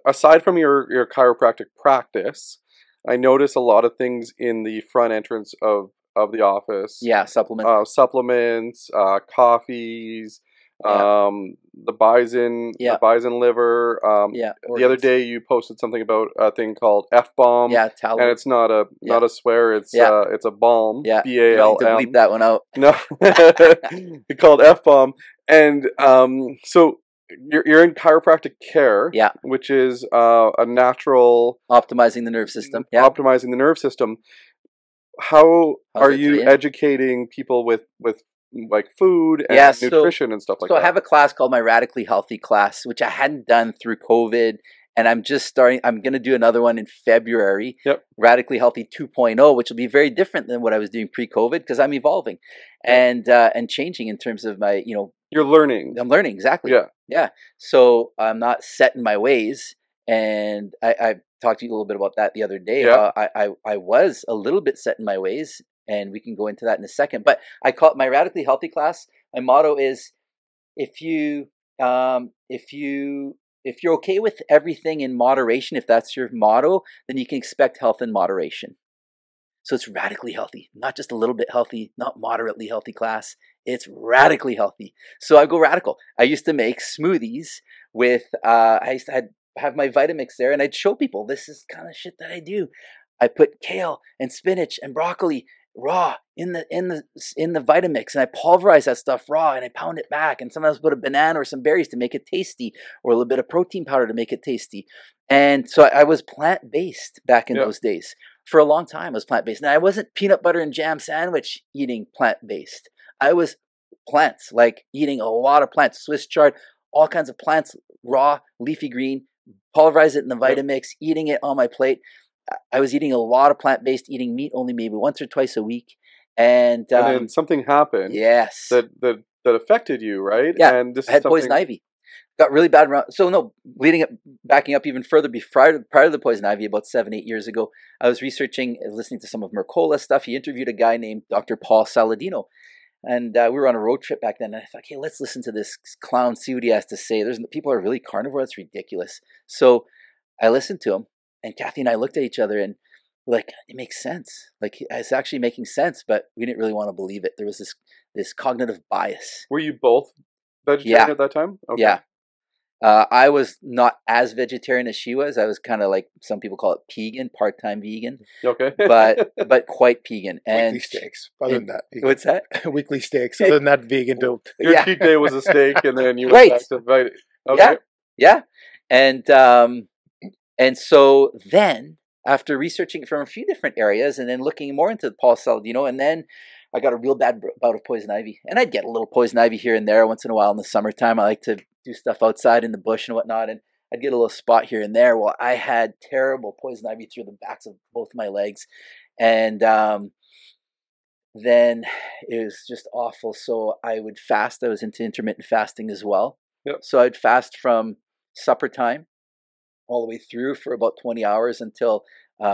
aside from your chiropractic practice, I notice a lot of things in the front entrance of the office. Yeah, supplements. Supplements, coffees, the bison liver. The other day you posted something about a thing called F-bomb. Yeah, tallow. And it's not a swear. It's a balm. Yeah, BALM. you need to bleep that one out. No, it's called F-bomb. And so you're in chiropractic care. Yeah, which is a natural optimizing the nerve system. Yeah, optimizing the nerve system. How are you educating people with like food and nutrition and stuff like that? So I have a class called my Radically Healthy class, which I hadn't done through COVID. And I'm just starting, I'm going to do another one in February, Radically Healthy 2.0, which will be very different than what I was doing pre-COVID because I'm evolving and changing in terms of my, You're learning. I'm learning, exactly. Yeah. So I'm not set in my ways. And I talked to you a little bit about that the other day. I was a little bit set in my ways, and we can go into that in a second. But I call it my Radically Healthy class. My motto is, if you're okay with everything in moderation, if that's your motto, then you can expect health in moderation. So it's radically healthy, not just a little bit healthy, not moderately healthy class. It's radically healthy. So I go radical. I used to make smoothies with, I used to have my Vitamix there, and I'd show people, this is kind of shit that I do. I put kale and spinach and broccoli raw in the Vitamix, and I pulverize that stuff raw, and I pound it back, and sometimes put a banana or some berries to make it tasty, or a little bit of protein powder to make it tasty. And so I was plant-based back in those days. For a long time, I was plant-based. Now, I wasn't peanut butter and jam sandwich eating plant-based. I was plants, like eating a lot of plants, Swiss chard, all kinds of plants, raw, leafy green, pulverize it in the Vitamix, eating it on my plate. I was eating a lot of plant-based, eating meat only maybe once or twice a week. And then something happened. Yes. That affected you, right? Yeah. And this I had poison ivy. Got really bad. So no, backing up even further, prior to the poison ivy, about 7-8 years ago, I was researching, listening to some of Mercola's stuff. He interviewed a guy named Dr. Paul Saladino. And we were on a road trip back then. And I thought, okay, let's listen to this clown, see what he has to say. People are really carnivore. That's ridiculous. So I listened to him. And Kathy and I looked at each other and we're like, it makes sense. Like, it's actually making sense, but we didn't really want to believe it. There was this cognitive bias. Were you both vegetarian at that time? Okay. Yeah. I was not as vegetarian as she was. I was kind of like, some people call it pegan, part-time vegan. Okay. but quite pegan. And weekly steaks. Other than that, vegan. What's that? Weekly steaks. Other than that, vegan. Your cheat day was a steak, and then you went back to vegan. Okay. Yeah. And so then, after researching from a few different areas and then looking more into Paul Saladino, and then I got a real bad bout of poison ivy. And I'd get a little poison ivy here and there once in a while in the summertime. I like to do stuff outside in the bush and whatnot, and I'd get a little spot here and there. Well, I had terrible poison ivy through the backs of both my legs. And then it was just awful. So I would fast. I was into intermittent fasting as well. Yep. So I'd fast from supper time all the way through for about 20 hours until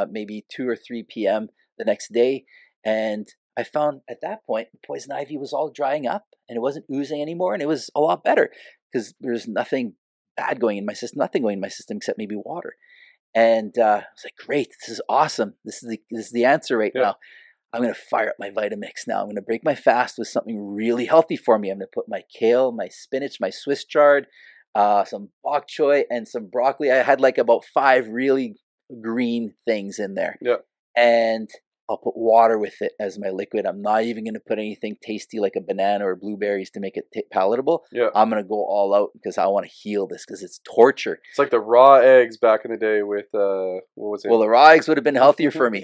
maybe 2 or 3 p.m. the next day. And I found at that point, the poison ivy was all drying up and it wasn't oozing anymore. And it was a lot better because there's nothing bad going in my system, nothing going in my system except maybe water. And I was like, great, this is awesome. This is the answer right now. I'm going to fire up my Vitamix now. I'm going to break my fast with something really healthy for me. I'm going to put my kale, my spinach, my Swiss chard, some bok choy, and some broccoli. I had like about 5 really green things in there. Yeah. And I'll put water with it as my liquid. I'm not even going to put anything tasty like a banana or blueberries to make it palatable. Yeah. I'm going to go all out because I want to heal this because it's torture. It's like the raw eggs back in the day with, what was it? Well, the raw eggs would have been healthier for me.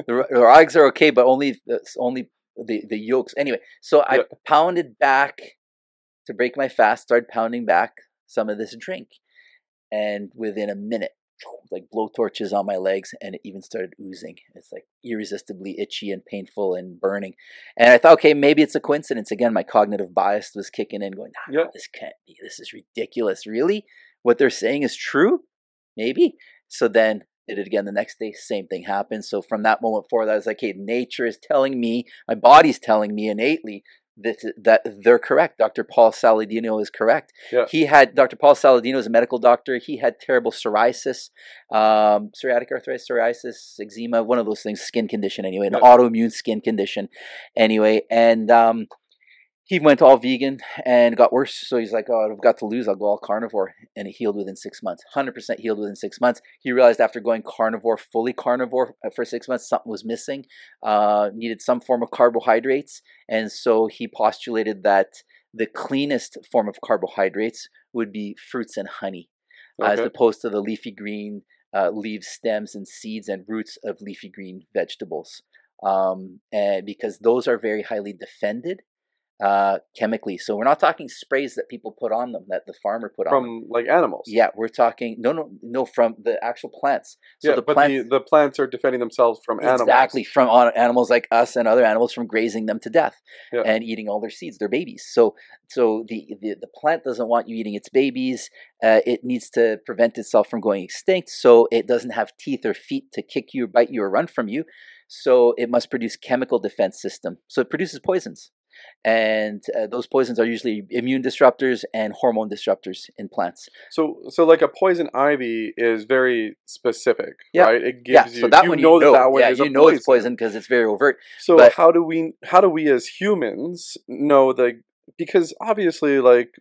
The raw eggs are okay, but only the yolks. Anyway, so I pounded back to break my fast, started pounding back some of this drink. And within a minute, like blowtorches on my legs, and it even started oozing. It's like irresistibly itchy and painful and burning. And I thought, okay, maybe it's a coincidence. Again, my cognitive bias was kicking in, going, nah, this can't be. This is ridiculous. Really? What they're saying is true? Maybe. So then did it again the next day. Same thing happened. So from that moment forward, I was like, hey, nature is telling me, my body's telling me innately that they're correct. Dr. Paul Saladino is correct. Yeah. Dr. Paul Saladino is a medical doctor. He had terrible psoriasis, psoriatic arthritis, psoriasis, eczema, one of those things, skin condition anyway, an autoimmune skin condition anyway. And he went all vegan and got worse. So he's like, oh, I've got to lose. I'll go all carnivore. And he healed within 6 months, 100% healed within 6 months. He realized after going fully carnivore for 6 months, something was missing, needed some form of carbohydrates. And so he postulated that the cleanest form of carbohydrates would be fruits and honey, as opposed to the leafy green leaves, stems, and seeds and roots of leafy green vegetables. And because those are very highly defended chemically. So we're not talking sprays that people put on them, that the farmer put on them. From like animals? Yeah, we're talking, no, from the actual plants. So the plants are defending themselves from animals. Exactly, from animals like us and other animals from grazing them to death and eating all their seeds, their babies. So the plant doesn't want you eating its babies. It needs to prevent itself from going extinct, so it doesn't have teeth or feet to kick you, bite you, or run from you. So it must produce chemical defense system. So it produces poisons. And those poisons are usually immune disruptors and hormone disruptors in plants. So like a poison ivy is very specific, right? It gives you, so that you one know that one is a you know it's poison because it's very overt. So how do we as humans know because obviously like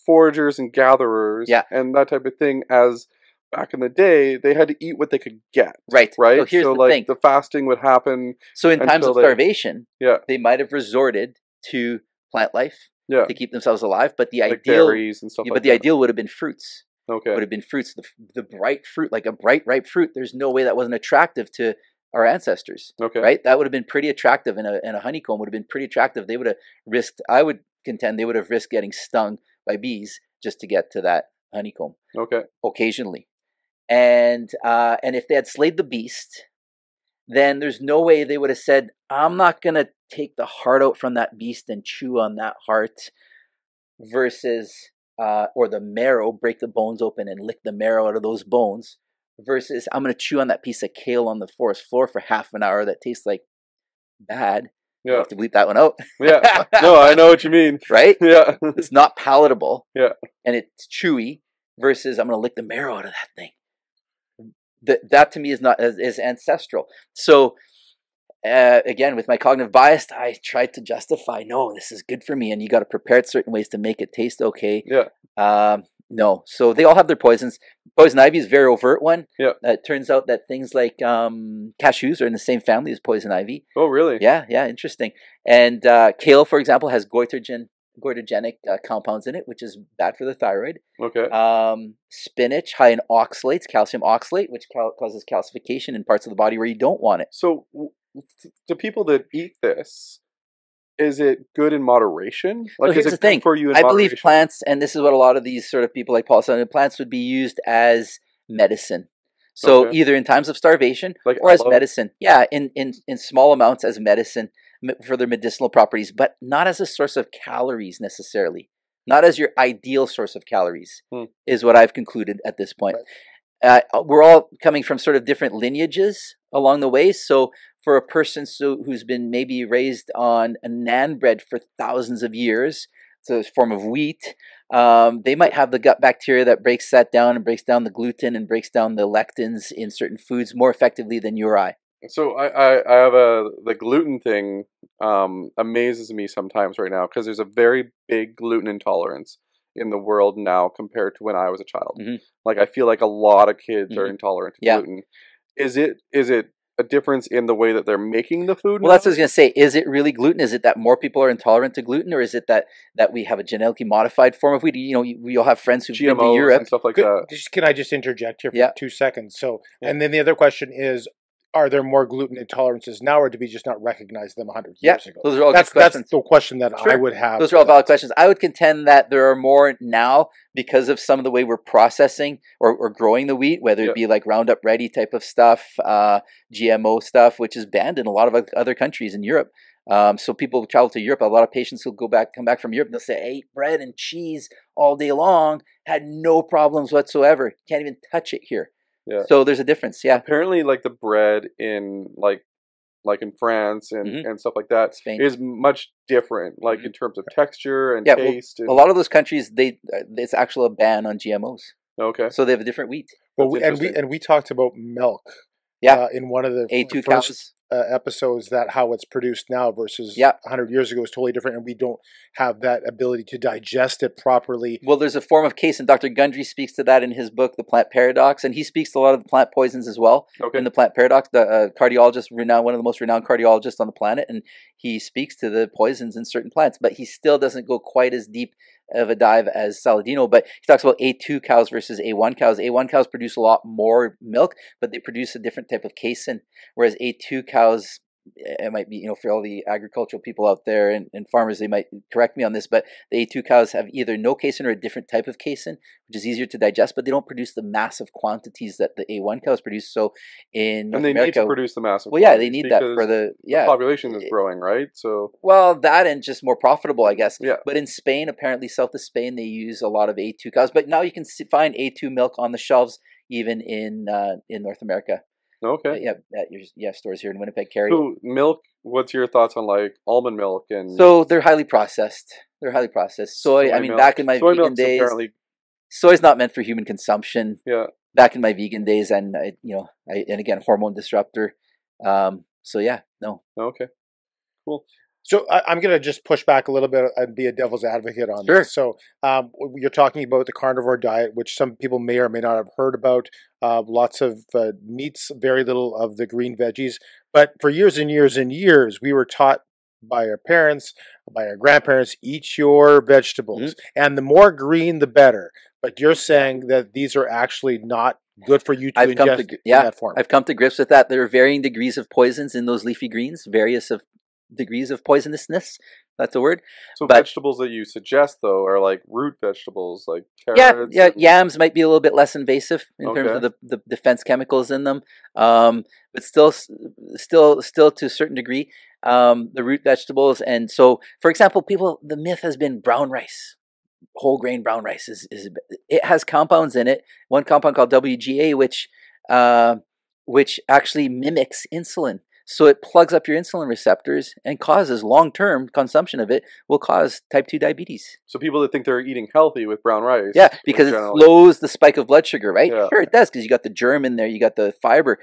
foragers and gatherers and that type of thing, as back in the day, they had to eat what they could get. Right. So here's the thing. The fasting would happen. So in times of starvation, they might have resorted to plant life to keep themselves alive, but the ideal berries and stuff ideal would have been fruits. Okay. Would have been fruits, the bright fruit, like a bright ripe fruit. There's no way that wasn't attractive to our ancestors. Okay. Right? That would have been pretty attractive, and a honeycomb would have been pretty attractive. They would have risked, I would contend they would have risked getting stung by bees just to get to that honeycomb. Okay. Occasionally. And if they had slayed the beast, then there's no way they would have said, I'm not going to take the heart out from that beast and chew on that heart versus, or the marrow, break the bones open and lick the marrow out of those bones versus I'm going to chew on that piece of kale on the forest floor for half an hour that tastes like bad. Yeah. You have to bleep that one out. Yeah. No, I know what you mean. Right? Yeah. It's not palatable. Yeah. And it's chewy versus I'm going to lick the marrow out of that thing. That to me is ancestral. So again, with my cognitive bias, I tried to justify, no, this is good for me, and you got to prepare it certain ways to make it taste okay. Yeah. No, so they all have their poisons. Poison ivy is a very overt one. Yeah. It turns out that things like cashews are in the same family as poison ivy. Oh, really? Yeah, interesting. And kale, for example, has goiterogenic compounds in it, which is bad for the thyroid. Okay. Spinach, high in oxalates, calcium oxalate, which causes calcification in parts of the body where you don't want it. So, to people that eat this, is it good in moderation? Like, so here's the thing. For you I believe plants, and this is what a lot of these sort of people like Paul said, plants would be used as medicine. So either in times of starvation or as medicine. Yeah, in small amounts as medicine for their medicinal properties, but not as a source of calories necessarily. Not as your ideal source of calories is what I've concluded at this point. Right. We're all coming from sort of different lineages along the way. So for a person who's been maybe raised on a naan bread for thousands of years, so it's a form of wheat, they might have the gut bacteria that breaks that down and breaks down the gluten and breaks down the lectins in certain foods more effectively than you or I. So I have the gluten thing amazes me sometimes right now because there's a very big gluten intolerance in the world now compared to when I was a child. Mm-hmm. Like I feel like a lot of kids are intolerant to gluten. Is it a difference in the way that they're making the food? Well, that's what I was going to say. Is it really gluten? Is it that more people are intolerant to gluten, or is it that we have a genetically modified form of wheat? You know, you'll have friends who've been to GMOs Europe. and stuff like that. Can I just interject here for Yeah. 2 seconds? So, Yeah. and then the other question is, are there more gluten intolerances now, or did we just not recognize them 100 years ago? Those are all That's good questions. the question that Sure. I would have. Those are all valid questions. I would contend that there are more now because of some of the way we're processing or growing the wheat, whether it be like Roundup Ready type of stuff, GMO stuff, which is banned in a lot of other countries in Europe. So people travel to Europe. A lot of patients will come back from Europe, and they'll say, I ate bread and cheese all day long, had no problems whatsoever. Can't even touch it here. Yeah. So there's a difference. Yeah. Apparently, like the bread in like in France and stuff like that Spain is much different, like in terms of texture and taste. Well, a lot of those countries, it's actually a ban on GMOs. Okay. So they have a different wheat. Well, we talked about milk. Yeah. In one of the A2 first cows. Episodes, that how it's produced now versus 100 years ago is totally different, and we don't have that ability to digest it properly. Well, there's a form of casein. Dr. Gundry speaks to that in his book, The Plant Paradox, and he speaks to a lot of the plant poisons as well. Okay. In The Plant Paradox, the cardiologist, one of the most renowned cardiologists on the planet, and he speaks to the poisons in certain plants, but he still doesn't go quite as deep of a dive as Saladino. But he talks about A2 cows versus A1 cows. A1 cows produce a lot more milk, but they produce a different type of casein, whereas A2 cows, it might be, for all the agricultural people out there and farmers, they might correct me on this, but the A2 cows have either no casein or a different type of casein, which is easier to digest, but they don't produce the massive quantities that the A1 cows produce. So in North America, need to produce the massive. Well, yeah, they need that for the population is growing, right? So that and just more profitable, I guess. Yeah. But in Spain, apparently south of Spain, they use a lot of A2 cows. But now you can find A2 milk on the shelves even in North America. Okay. At your stores here in Winnipeg, Kerry. So milk, what's your thoughts on like almond milk and? So they're highly processed. Soy. I mean, milk. back in my soy vegan days, apparently... soy's not meant for human consumption. Yeah. Back in my vegan days, and and again, hormone disruptor. So yeah, no. Okay. Cool. So I'm going to just push back a little bit and be a devil's advocate on this. So you're talking about the carnivore diet, which some people may or may not have heard about. Lots of meats, very little of the green veggies. But for years and years and years, we were taught by our parents, by our grandparents, eat your vegetables. And the more green, the better. But you're saying that these are actually not good for you to ingest in that form. I've come to grips with that. There are varying degrees of poisons in those leafy greens, degrees of poisonousness. That's the word. So vegetables that you suggest though are like root vegetables, like carrots. Yeah. Yams might be a little bit less invasive in terms of the defense chemicals in them, but still to a certain degree, the root vegetables. And so, for example, the myth has been brown rice. Whole grain brown rice it has compounds in it. One compound called WGA, which actually mimics insulin. So it plugs up your insulin receptors and causes long-term consumption of it will cause type 2 diabetes. So people that think they're eating healthy with brown rice. Yeah, because it slows the spike of blood sugar, right? Yeah. Sure, it does, because you got the germ in there, you got the fiber.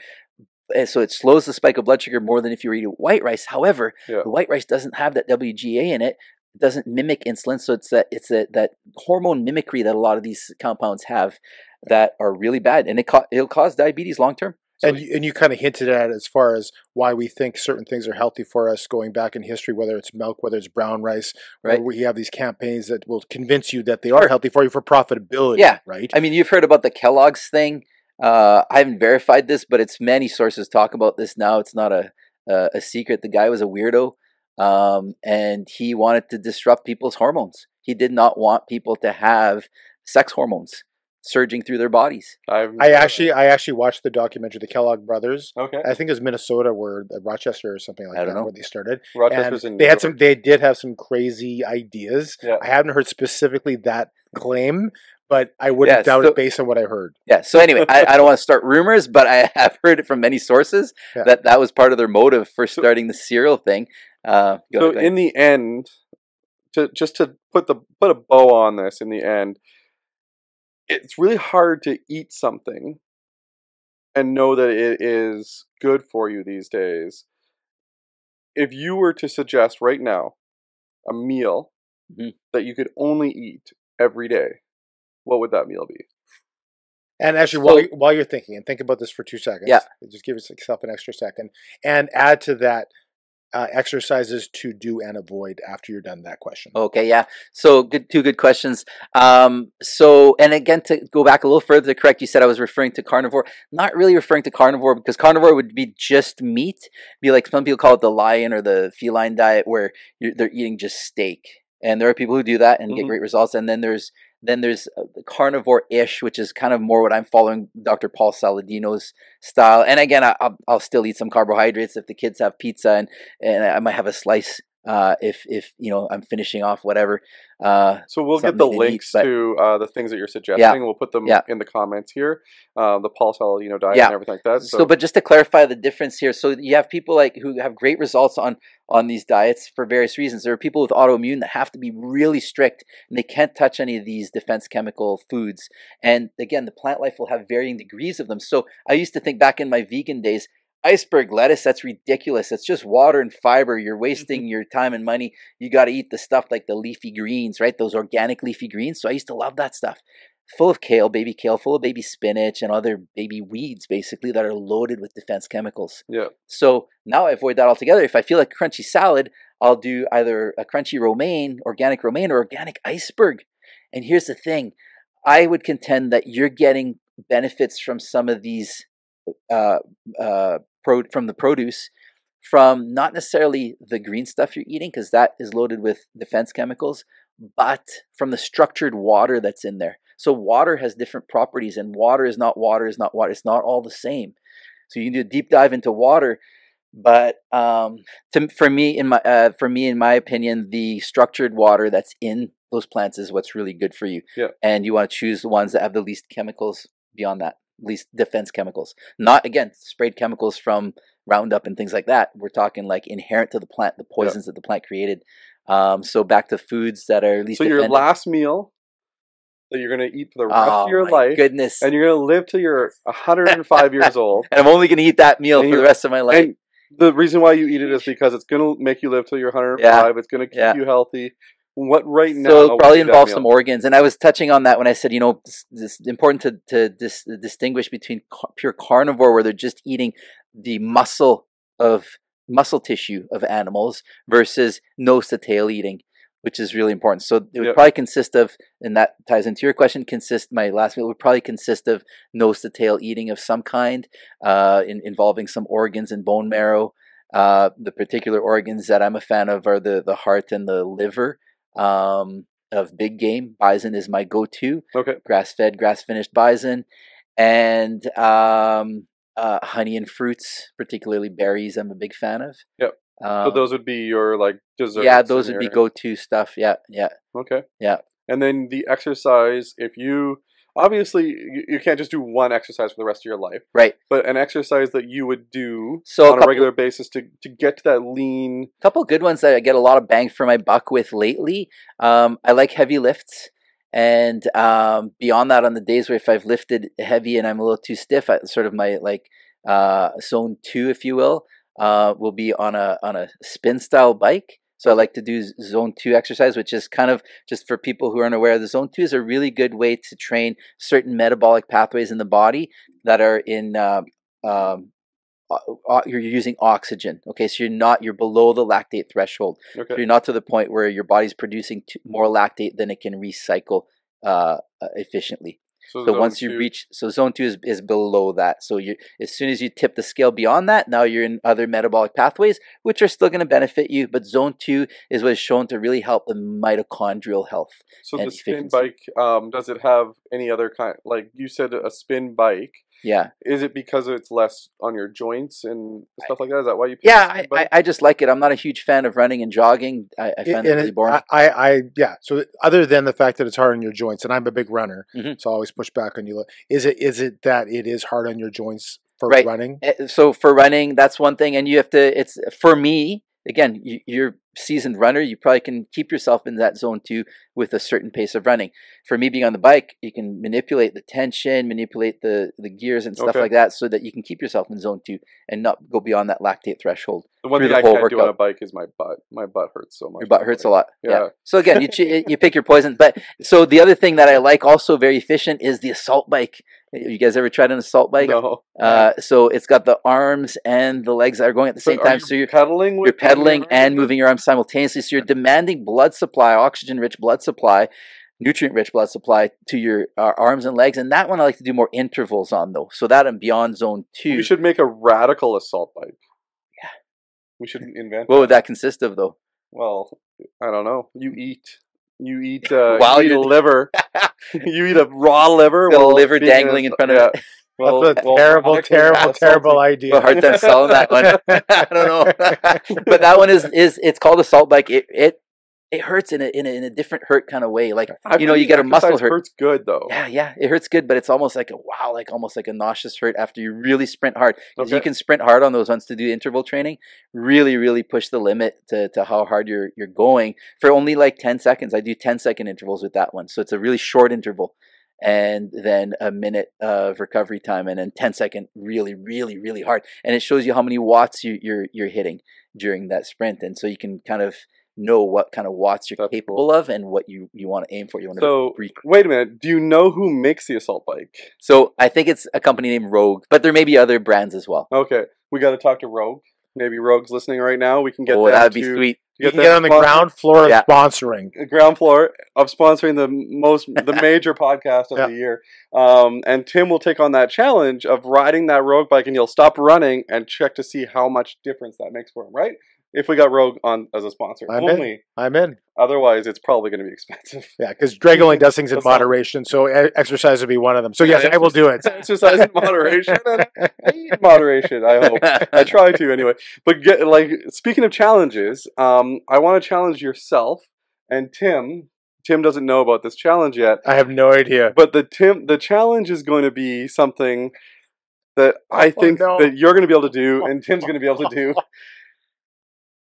And so it slows the spike of blood sugar more than if you were eating white rice. However, the white rice doesn't have that WGA in it. It doesn't mimic insulin. So it's that hormone mimicry that a lot of these compounds have that are really bad. And it'll cause diabetes long-term. And you kind of hinted at it as far as why we think certain things are healthy for us going back in history, whether it's milk, whether it's brown rice, right? We have these campaigns that will convince you that they are healthy for you for profitability, right? I mean, you've heard about the Kellogg's thing. I haven't verified this, but many sources talk about this now. It's not a secret. The guy was a weirdo, and he wanted to disrupt people's hormones. He did not want people to have sex hormones surging through their bodies. I actually watched the documentary, the Kellogg Brothers. Okay. I think it was Minnesota, Rochester or something like that, where they started. Rochester's and in they did have some crazy ideas. Yeah. I haven't heard specifically that claim, but I wouldn't doubt it based on what I heard. Yeah. So anyway, I don't want to start rumors, but I have heard it from many sources that was part of their motive for starting the cereal thing. In the end, to put a bow on this, in the end, it's really hard to eat something and know that it is good for you these days. If you were to suggest right now a meal that you could only eat every day, what would that meal be? And actually, while you're thinking, and think about this for 2 seconds, just give yourself an extra second, and add to that exercises to do and avoid after you're done that question. Okay, yeah. So two good questions. So, and again, to go back a little further to correct, you said I was referring to carnivore. Not really referring to carnivore, because carnivore would be just meat. Be like some people call it the lion or the feline diet, where they're eating just steak. And there are people who do that and get great results. And then there's carnivore-ish, which is kind of more what I'm following, Dr. Paul Saladino's style. And again, I'll still eat some carbohydrates if the kids have pizza, and I might have a slice if I'm finishing off whatever. So we'll get the links to the things that you're suggesting. We'll put them in the comments here. The Paul Saladino diet and everything like that. So, but just to clarify the difference here, so you have people who have great results on these diets for various reasons. There are people with autoimmune that have to be really strict, and they can't touch any of these defense chemical foods. And again, the plant life will have varying degrees of them. So I used to think back in my vegan days, iceberg lettuce, that's ridiculous. It's just water and fiber. You're wasting your time and money. You got to eat the stuff like the leafy greens, right? Those organic leafy greens. So I used to love that stuff. Full of kale, full of baby spinach and other baby weeds, basically, that are loaded with defense chemicals. Yeah. So now I avoid that altogether. If I feel like a crunchy salad, I'll do either a crunchy romaine, or organic iceberg. And here's the thing. I would contend that you're getting benefits from some of these from the produce, from not necessarily the green stuff you're eating, because that is loaded with defense chemicals, but from the structured water that's in there. So water has different properties, and water is not water. It's not all the same. So you can do a deep dive into water, but for me, in my opinion, the structured water that's in those plants is what's really good for you. Yeah. And you want to choose the ones that have the least chemicals beyond that. Least defense chemicals, not again sprayed chemicals from Roundup and things like that. We're talking like inherent to the plant, the poisons that the plant created. So back to foods that are least. So your last meal that you're going to eat for the rest of your life, goodness, and you're going to live till you're 105 years old, and I'm only going to eat that meal for the rest of my life. And the reason why you eat it is because it's going to make you live till you're 105. It's going to keep you healthy. What right now? So it probably involves some organs, and I was touching on that when I said, it's important to distinguish between pure carnivore, where they're just eating the muscle tissue of animals, versus nose to tail eating, which is really important. So it would probably consist of, and that ties into your question, my last meal would probably consist of nose to tail eating of some kind, involving some organs and bone marrow. The particular organs that I'm a fan of are the heart and the liver. Of big game. Bison is my go-to. Okay. Grass-fed, grass-finished bison, and honey and fruits, particularly berries, I'm a big fan of. Yep. So those would be your desserts. Yeah, those would be go-to stuff. Yeah. Okay. Yeah. And then the exercise, if you obviously you can't just do one exercise for the rest of your life, right? But an exercise that you would do on a regular basis to get to that lean. A couple good ones that I get a lot of bang for my buck with lately. I like heavy lifts, and beyond that, on the days where if I've lifted heavy and I'm a little too stiff, sort of my zone 2, if you will be on a spin style bike. So I like to do zone 2 exercise, which is kind of, just for people who aren't aware, the zone 2 is a really good way to train certain metabolic pathways in the body that are in, you're using oxygen. Okay. So you're below the lactate threshold. Okay. So you're not to the point where your body's producing more lactate than it can recycle efficiently. So once you reach, zone 2 is below that. So as soon as you tip the scale beyond that, now you're in other metabolic pathways, which are still going to benefit you. But zone 2 is what is shown to really help the mitochondrial health. So the spin bike, does it have any other kind? Like you said, a spin bike. Yeah. Is it because it's less on your joints and stuff like that? Is that why you pick Yeah, I just like it. I'm not a huge fan of running and jogging. I find it really boring. So other than the fact that it's hard on your joints, and I'm a big runner, so I always push back on you. Is it that it is hard on your joints for running? So for running, that's one thing. And you have to, for me, again, you're seasoned runner, you probably can keep yourself in that zone 2 with a certain pace of running. For me, being on the bike, you can manipulate the tension, manipulate the gears and stuff like that, so that you can keep yourself in zone 2 and not go beyond that lactate threshold. The one thing I can't do on a bike is my butt. My butt hurts so much. Your butt hurts a lot. Yeah. So again, you pick your poison. But so the other thing that I like, also very efficient, is the assault bike. You guys ever tried an assault bike? No. So it's got the arms and the legs that are going at the same time. So you're pedaling. You're pedaling and moving your arms simultaneously. So you're demanding blood supply, oxygen-rich blood supply, nutrient-rich blood supply to your arms and legs. And that one I like to do more intervals on, though. So that and beyond zone 2. We should make a radical assault bike. Yeah. We should invent. What would that consist of, though? Well, I don't know. You eat Wow, you eat a liver. You eat a raw liver. Got a liver dangling in front of it. Well, that's a terrible idea. A hard time selling that one. I don't know. But that one is it's called assault bike. It hurts in a different hurt kind of way. Like, you get a muscle hurt. It hurts good though. Yeah, it hurts good, but it's almost like almost like a nauseous hurt after you really sprint hard. Because you can sprint hard on those ones to do interval training. Really, really push the limit to how hard you're going for only like 10 seconds. I do 10-second intervals with that one, so it's a really short interval, and then a minute of recovery time, and then 10-second really, really, really hard. And it shows you how many watts you're hitting during that sprint, and so you can kind of know what kind of watts you're capable of and what you want to aim for. Wait a minute. Do you know who makes the assault bike? So I think it's a company named Rogue, but there may be other brands as well. Okay, we got to talk to Rogue. Maybe Rogue's listening right now. We can get that'd be sweet. You can get on the ground floor of sponsoring. Ground floor of sponsoring the major podcast of the year. And Tim will take on that challenge of riding that Rogue bike, and you'll stop running and check to see how much difference that makes for him, right? If we got Rogue on as a sponsor. I'm in. Otherwise, it's probably going to be expensive. Yeah, because Greg only does things in moderation, so exercise would be one of them. So yes, I will do it. Exercise in moderation. Moderation, I hope. I try to anyway. But speaking of challenges, I want to challenge yourself and Tim. Tim doesn't know about this challenge yet. I have no idea. But the challenge is going to be something that I think that you're going to be able to do, and Tim's going to be able to do.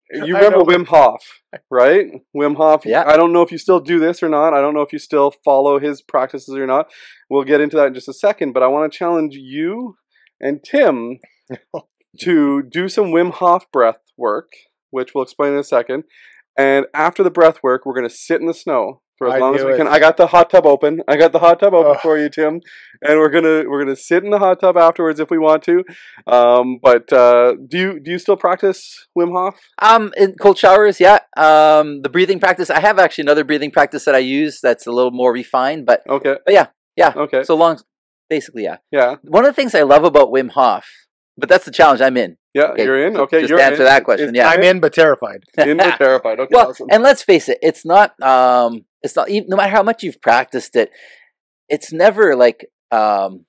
You remember Wim Hof, right? Wim Hof. Yeah. I don't know if you still do this or not. I don't know if you still follow his practices or not. We'll get into that in just a second. But I want to challenge you and Tim to do some Wim Hof breath work, which we'll explain in a second. And after the breath work, we're going to sit in the sno for as long as we can. I got the hot tub open. For you, Tim, and we're gonna sit in the hot tub afterwards if we want to. But do you still practice Wim Hof? In cold showers, yeah. The breathing practice. I have actually another breathing practice that I use that's a little more refined, but yeah. Okay. So long, basically, yeah. Yeah. One of the things I love about Wim Hof, but that's the challenge I'm in. Yeah, you're in. Okay, just answer that question. Yeah, I'm in, but terrified. In but terrified. Okay. Well, awesome. And let's face it, it's not. It's not. No matter how much you've practiced it, it's never like. Even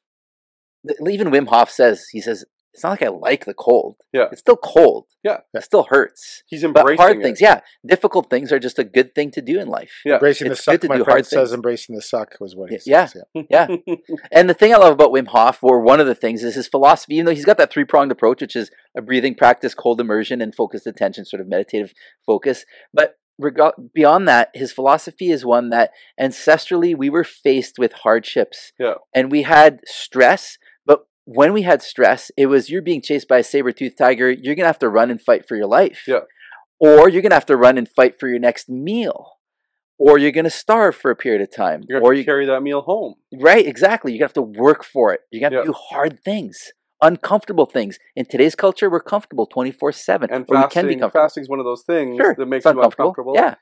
Wim Hof says, it's not like I like the cold. Yeah, it's still cold. Yeah, it still hurts. He's embracing but hard things. Yeah, difficult things are just a good thing to do in life. Yeah, embracing the suck. My friend says embracing the suck was what he says. Yeah. And the thing I love about Wim Hof, or one of the things, is his philosophy. Even though he's got that 3-pronged approach, which is a breathing practice, cold immersion, and focused attention, sort of meditative focus. But beyond that, his philosophy is one that ancestrally we were faced with hardships. Yeah, and we had stress. When we had stress, it was you're being chased by a saber-toothed tiger. You're going to have to run and fight for your life. Yeah. Or you're going to have to run and fight for your next meal. Or you're going to starve for a period of time. You're going to carry that meal home. Right, exactly. You're going to have to work for it. You're going to have to do hard things, uncomfortable things. In today's culture, we're comfortable 24/7. And fasting is one of those things that makes you uncomfortable. Yeah.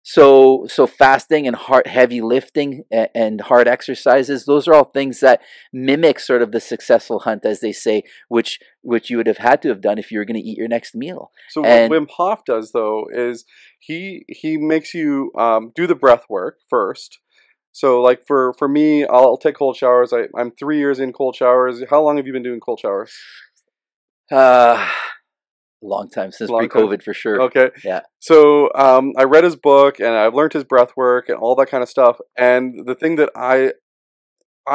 So fasting and heavy lifting and hard exercises, those are all things that mimic sort of the successful hunt, as they say, which you would have had to have done if you were going to eat your next meal. So what Wim Hof does, though, is he makes you do the breath work first. So like for me, I'll take cold showers. I'm 3 years in cold showers. How long have you been doing cold showers? Long time, since pre-COVID for sure. Okay. Yeah. So I read his book and I've learned his breath work and all that kind of stuff. And the thing that I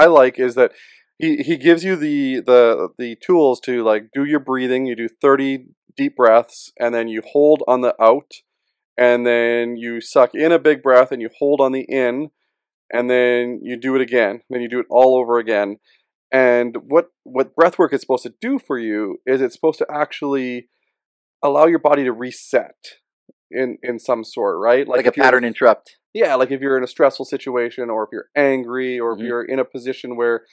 like is that he gives you the tools to like do your breathing. You do 30 deep breaths and then you hold on the out and then you suck in a big breath and you hold on the in, and then you do it again. Then you do it all over again. And what breath work is supposed to do for you is it's supposed to actually allow your body to reset in some sort, right? Like a pattern interrupt. Yeah, like if you're in a stressful situation, or if you're angry, or if Mhm. you're in a position where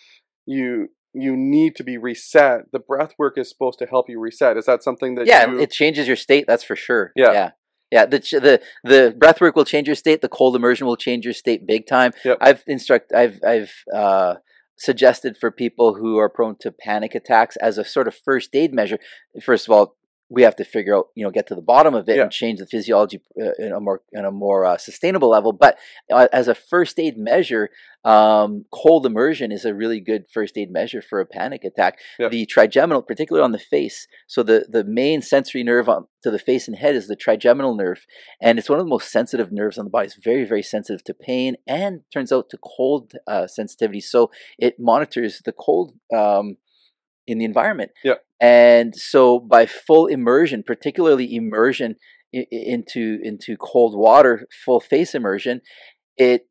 you need to be reset, the breath work is supposed to help you reset. Is that something that Yeah, it changes your state, that's for sure. Yeah. Yeah, the breath work will change your state. The cold immersion will change your state big time. Yep. I've suggested for people who are prone to panic attacks as a sort of first aid measure. First of all, we have to figure out, get to the bottom of it Yeah. and change the physiology in a more sustainable level. But as a first aid measure, cold immersion is a really good first aid measure for a panic attack. Yeah. The trigeminal, particularly on the face, so the main sensory nerve to the face and head is the trigeminal nerve, and it's one of the most sensitive nerves on the body. It's very, very sensitive to pain and turns out to cold sensitivity. So it monitors the cold in the environment. Yeah. And so by full immersion, particularly immersion into cold water, full face immersion, it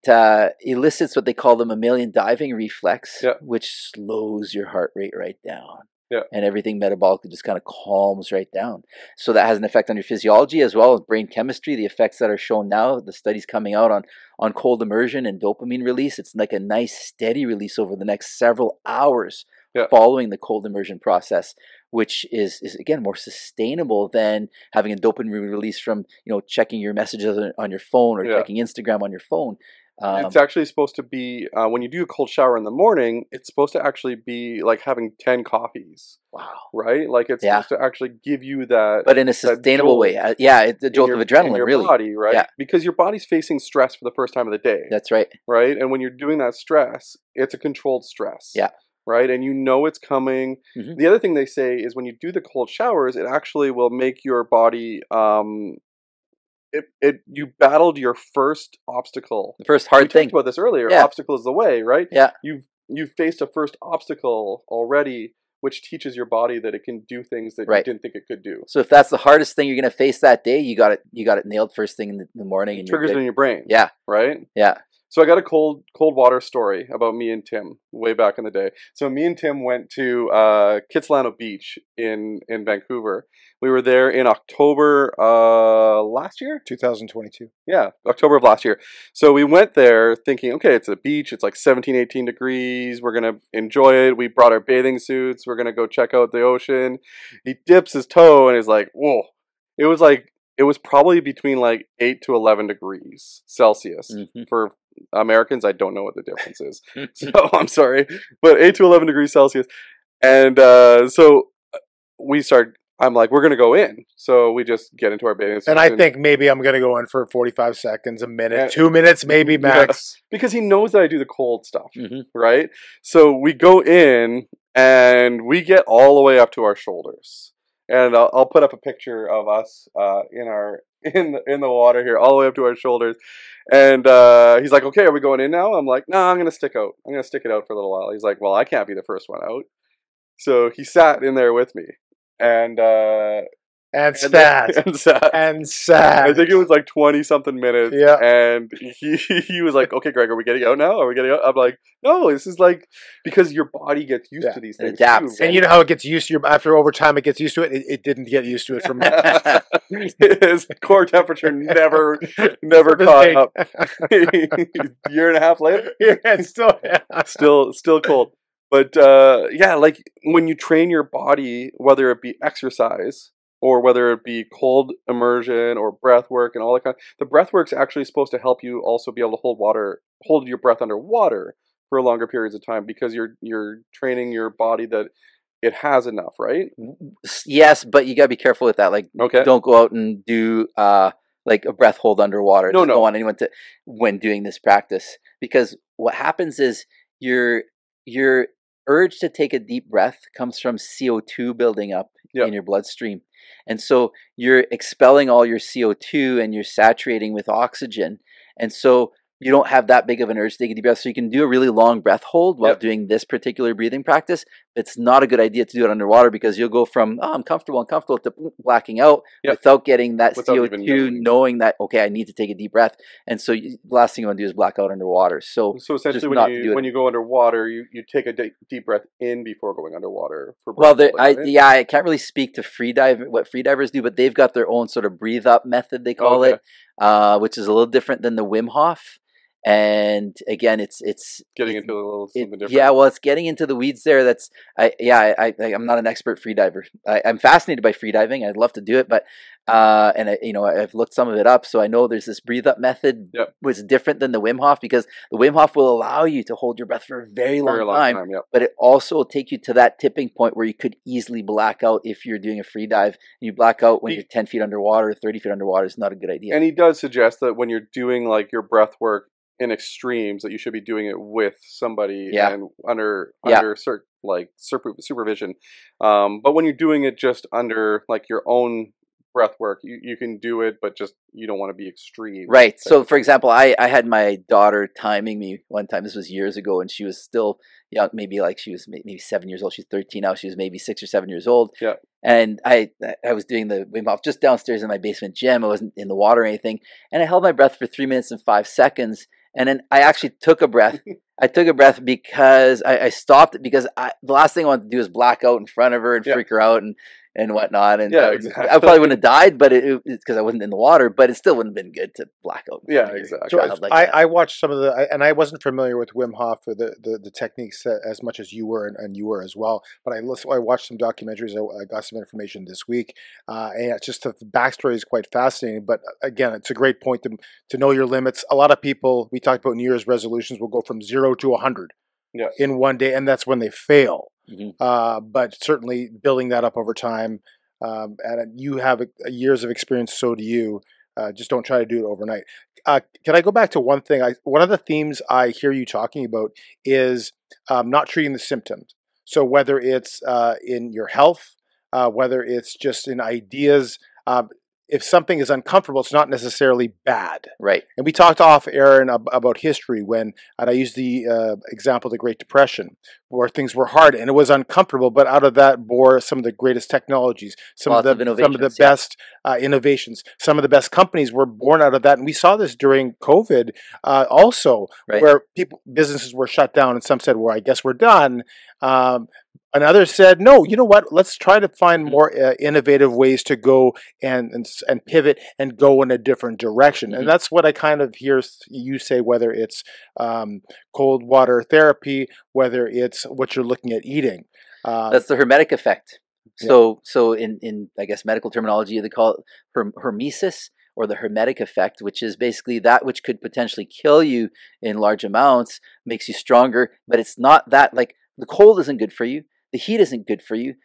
elicits what they call the mammalian diving reflex, Yeah. which slows your heart rate right down. Yeah. And everything metabolically just kind of calms right down. So that has an effect on your physiology as well as brain chemistry. The effects that are shown now, the studies coming out on cold immersion and dopamine release, it's like a nice steady release over the next several hours. Yeah. Following the cold immersion process, which is again more sustainable than having a dopamine release from checking your messages on your phone or Yeah. checking Instagram on your phone. It's actually supposed to be when you do a cold shower in the morning. It's supposed to actually be like having 10 coffees. Wow. Right? Like it's Yeah. supposed to actually give you that, But in a sustainable way. It's a jolt of adrenaline, in your really. body, right? Yeah. Because your body's facing stress for the first time of the day. That's right. Right? And when you're doing that stress, it's a controlled stress. Yeah. Right? And it's coming. Mhm. The other thing they say is when you do the cold showers, it actually will make your body you battled your first obstacle. The first We hard thing. talked about this earlier. Yeah. Obstacle is the way, right? Yeah. You've faced a first obstacle already, which teaches your body that it can do things that you Right. didn't think it could do. So if that's the hardest thing you're going to face that day, you got it nailed first thing in the morning. It And you're triggers it good. in your brain. Yeah. Right? Yeah. So I got a cold water story about me and Tim way back in the day. So me and Tim went to Kitsilano Beach in Vancouver. We were there in October last year? 2022. Yeah, October of last year. So we went there thinking, okay, it's a beach. It's like 17, 18 degrees. We're going to enjoy it. We brought our bathing suits. We're going to go check out the ocean. He dips his toe and is like, whoa. It was probably between like 8 to 11 degrees Celsius. Mm-hmm. For Americans, I don't know what the difference is. So I'm sorry. But 8 to 11 degrees Celsius. And so I'm like, we're going to go in. So we just get into our bathing suits. And I think maybe I'm going to go in for 45 seconds, a minute, Yeah. 2 minutes, maybe max. Because he knows that I do the cold stuff, Mhm. right? So we go in and we get all the way up to our shoulders. And I'll put up a picture of us in the water here, all the way up to our shoulders. And he's like, "Okay, are we going in now?" I'm like, "No, I'm gonna stick out. I'm gonna stick it out for a little while." He's like, "Well, I can't be the first one out." So he sat in there with me, and sat. and sat. And sat. I think it was like 20 something minutes. Yeah. And he was like, "Okay, Greg, are we getting out now? Are we getting out?" I'm like, "No, this is like," because your body gets used to these It things. adapts. Too, And you know how it gets used to after over time it gets used to it? It didn't get used to it from His core temperature never caught up. Year and a half later, it's still cold. But yeah, like when you train your body, whether it be exercise or whether it be cold immersion or breath work and all that kind of, the breath work's actually supposed to help you also be able to hold your breath underwater for longer periods of time, because you're training your body that it has enough, right? Yes, but you gotta be careful with that. Like, Okay. don't go out and do like a breath hold underwater. No. Don't want anyone to when doing this practice, because what happens is your urge to take a deep breath comes from CO2 building up in your bloodstream, and so you're expelling all your CO2 and you're saturating with oxygen, and so you don't have that big of an urge to take a deep breath. So you can do a really long breath hold while doing this particular breathing practice, it's not a good idea to do it underwater because you'll go from, oh, I'm comfortable to blacking out without getting that CO2, knowing that, okay, I need to take a deep breath. And so the last thing you want to do is black out underwater. So essentially when you go underwater, you take a deep breath in before going underwater. I can't really speak to what free divers do, but they've got their own sort of breathe up method, they call it, which is a little different than the Wim Hof. And again, it's getting into a little something different. Yeah, well, it's getting into the weeds there. I'm not an expert free diver. I'm fascinated by free diving. I'd love to do it, but I've looked some of it up, so I know there's this breathe up method, which is different than the Wim Hof because the Wim Hof will allow you to hold your breath for a very long time, but it also will take you to that tipping point where you could easily black out if you're doing a free dive. You black out when you're 10 feet underwater, 30 feet underwater. Is not a good idea. And he does suggest that when you're doing like your breath work in extremes, that you should be doing it with somebody and under supervision. But when you're doing it just under like your own breath work, you can do it, but just you don't want to be extreme. Right. So for example, I had my daughter timing me one time. This was years ago, and she was still young, maybe she was maybe 7 years old. She's 13 now. She was maybe 6 or 7 years old. Yeah. And I was doing the Wim Hof just downstairs in my basement gym. I wasn't in the water or anything. And I held my breath for 3 minutes and 5 seconds. And then I actually took a breath. I took a breath because I stopped it because the last thing I wanted to do is black out in front of her and freak her out and whatnot. And exactly. I probably wouldn't have died, but it's because I wasn't in the water. But it still wouldn't have been good to black out. Exactly. So I watched some of and I wasn't familiar with Wim Hof or the techniques as much as you were, and you were as well. But I watched some documentaries. I got some information this week, and it's just the backstory is quite fascinating. But again, it's a great point to know your limits. A lot of people, we talked about New Year's resolutions, will go from 0 to 100 in one day, and that's when they fail. Mm-hmm. But certainly building that up over time, and you have years of experience, so do you. Just don't try to do it overnight. Can I go back to one thing? One of the themes I hear you talking about is not treating the symptoms. So whether it's in your health, whether it's just in ideas, if something is uncomfortable, it's not necessarily bad. Right. And we talked off air about history and I used the example of the Great Depression, where things were hard and it was uncomfortable, but out of that bore some of the greatest technologies, some of the best innovations, some of the best companies were born out of that. And we saw this during COVID also, where businesses were shut down and some said, well, I guess we're done. And others said, no, you know what? Let's try to find more innovative ways to go and pivot and go in a different direction. Mm-hmm. And that's what I kind of hear you say, whether it's cold water therapy, whether it's what you're looking at eating. That's the hermetic effect. So in I guess medical terminology, they call it hormesis, or the hermetic effect, which is basically that which could potentially kill you in large amounts, makes you stronger. But it's not that, like, the cold isn't good for you. The heat isn't good for you,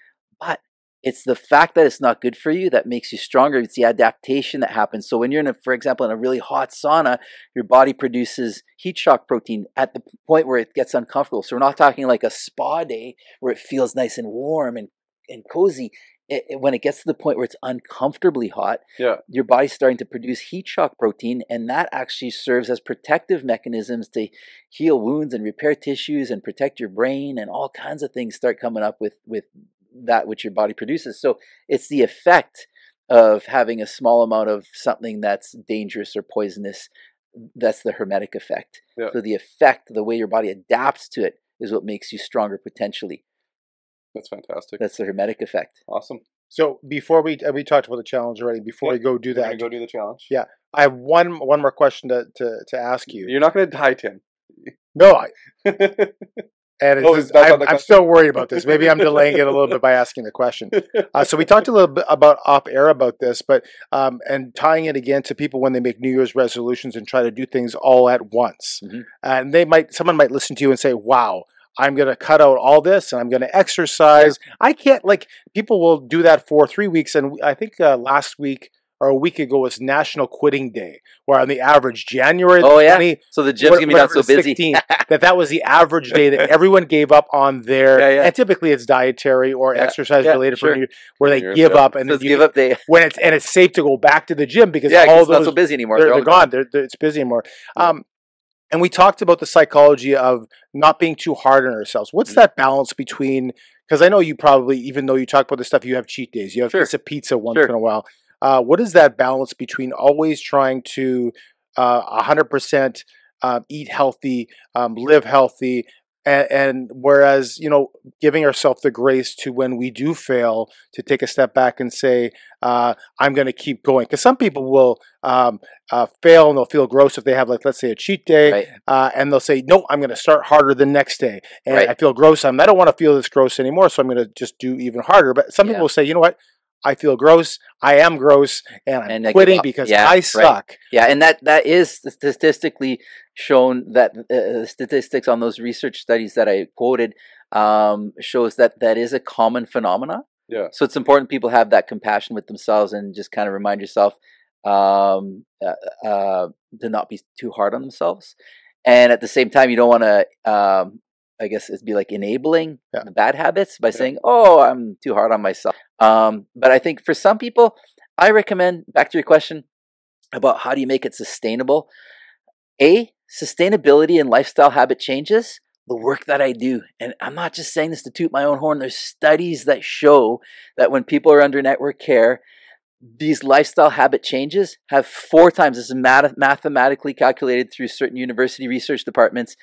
but it's the fact that it's not good for you that makes you stronger. It's the adaptation that happens. So when you're for example, in a really hot sauna, your body produces heat shock protein at the point where it gets uncomfortable. So we're not talking like a spa day where it feels nice and warm and cozy. When it gets to the point where it's uncomfortably hot, your body's starting to produce heat shock protein, and that actually serves as protective mechanisms to heal wounds and repair tissues and protect your brain, and all kinds of things start coming up with that which your body produces. So it's the effect of having a small amount of something that's dangerous or poisonous. That's the hermetic effect. So the effect, the way your body adapts to it, is what makes you stronger potentially. That's fantastic. That's the hermetic effect. Awesome. So before we talked about the challenge already. Before we go do that, go do the challenge. Yeah, I have one more question to ask you. You're not going to die, Tim. No, I'm still worried about this. Maybe I'm delaying it a little bit by asking the question. So we talked a little bit about off air about this, but and tying it again to people when they make New Year's resolutions and try to do things all at once, and someone might listen to you and say, "Wow, I'm going to cut out all this and I'm going to exercise." I can't, people will do that for 3 weeks. And I think last week or a week ago was National Quitting Day, where on the average January 20, so the gym's going to be not so busy. 16th, that was the average day that everyone gave up on their, and typically it's dietary or exercise related for New Year, where they give up, and it's give up day when it's safe to go back to the gym because all those not so busy anymore. They're gone. It's busy anymore. And we talked about the psychology of not being too hard on ourselves. What's that balance between because I know you probably, even though you talk about this stuff, you have cheat days. You have Sure. a piece of pizza once Sure. in a while. What is that balance between always trying to 100% eat healthy, live healthy, and whereas, you know, giving ourselves the grace to, when we do fail, to take a step back and say, I'm going to keep going. Because some people will fail and they'll feel gross if they have, like, let's say, a cheat day, Right. and they'll say, no, I'm going to start harder the next day. And Right. I feel gross. I don't want to feel this gross anymore, so I'm going to just do even harder. But some people will say, you know what? I feel gross. I am gross, and I'm quitting because I suck. Right. Yeah, and that is statistically shown, that statistics on those research studies that I quoted shows that is a common phenomenon. Yeah. So it's important people have that compassion with themselves and just kind of remind yourself to not be too hard on themselves. And at the same time, you don't want to, I guess it'd be like enabling the bad habits by saying, oh, I'm too hard on myself. But I think for some people, I recommend, back to your question about how do you make it sustainable, sustainability and lifestyle habit changes, the work that I do. And I'm not just saying this to toot my own horn. There's studies that show that when people are under network care, these lifestyle habit changes have 4 times, this is mathematically calculated through certain university research departments,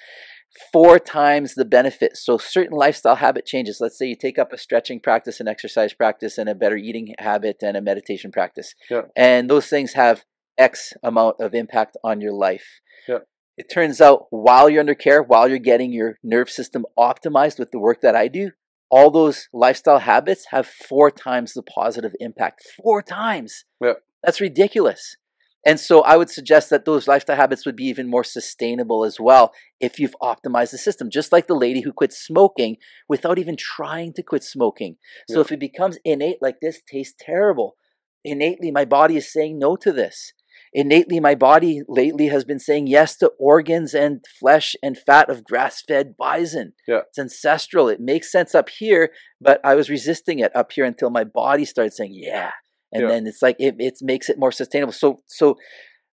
4 times the benefit. So certain lifestyle habit changes, let's say you take up a stretching practice, an exercise practice, and a better eating habit, and a meditation practice. Yeah. And those things have X amount of impact on your life. Yeah. It turns out while you're under care, while you're getting your nerve system optimized with the work that I do, all those lifestyle habits have 4 times the positive impact. 4 times. Yeah. That's ridiculous. And so I would suggest that those lifestyle habits would be even more sustainable as well if you've optimized the system, just like the lady who quit smoking without even trying to quit smoking. So if it becomes innate, like this tastes terrible, innately my body is saying no to this. Innately, my body lately has been saying yes to organs and flesh and fat of grass-fed bison. Yeah. It's ancestral. It makes sense up here, but I was resisting it up here until my body started saying, yeah. And then it's like, it makes it more sustainable. So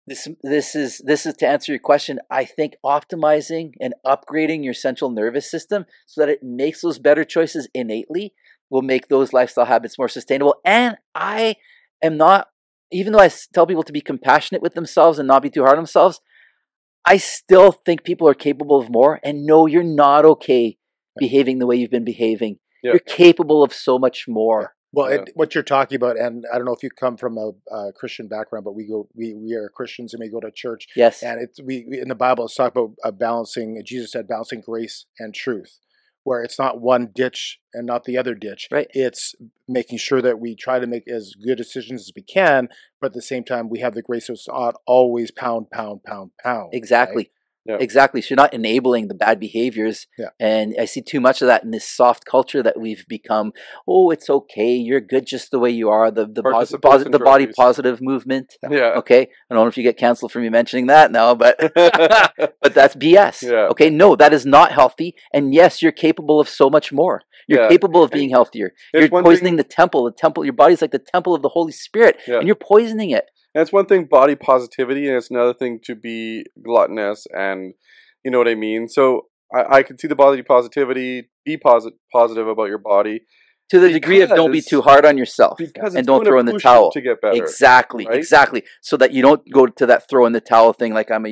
this is to answer your question. I think optimizing and upgrading your central nervous system so that it makes those better choices innately will make those lifestyle habits more sustainable. And I am not, even though I tell people to be compassionate with themselves and not be too hard on themselves, I still think people are capable of more. And no, you're not okay behaving the way you've been behaving. You're capable of so much more. Well, what you're talking about, and I don't know if you come from a Christian background, but we are Christians and we go to church. Yes. And we in the Bible, it's talk about balancing. Jesus said balancing grace and truth, where it's not one ditch and not the other ditch. Right. It's making sure that we try to make as good decisions as we can, but at the same time, we have the grace of not always pound. Exactly. Right? Yeah. Exactly. So you're not enabling the bad behaviors. Yeah. And I see too much of that in this soft culture that we've become. Oh, it's okay. You're good just the way you are. The body positive movement. Yeah. Okay. I don't know if you get canceled for me mentioning that now, but but that's BS. Yeah. Okay. No, that is not healthy. And yes, you're capable of so much more. You're capable of being healthier. You're poisoning the temple. The temple. Your body's like the temple of the Holy Spirit, and you're poisoning it. And it's one thing, body positivity, and it's another thing to be gluttonous, and you know what I mean? So I can see the body positivity, be positive about your body. To the degree of don't be too hard on yourself and don't throw in the towel. To get better. Exactly, right? exactly. So that you don't go to that throw in the towel thing like I'm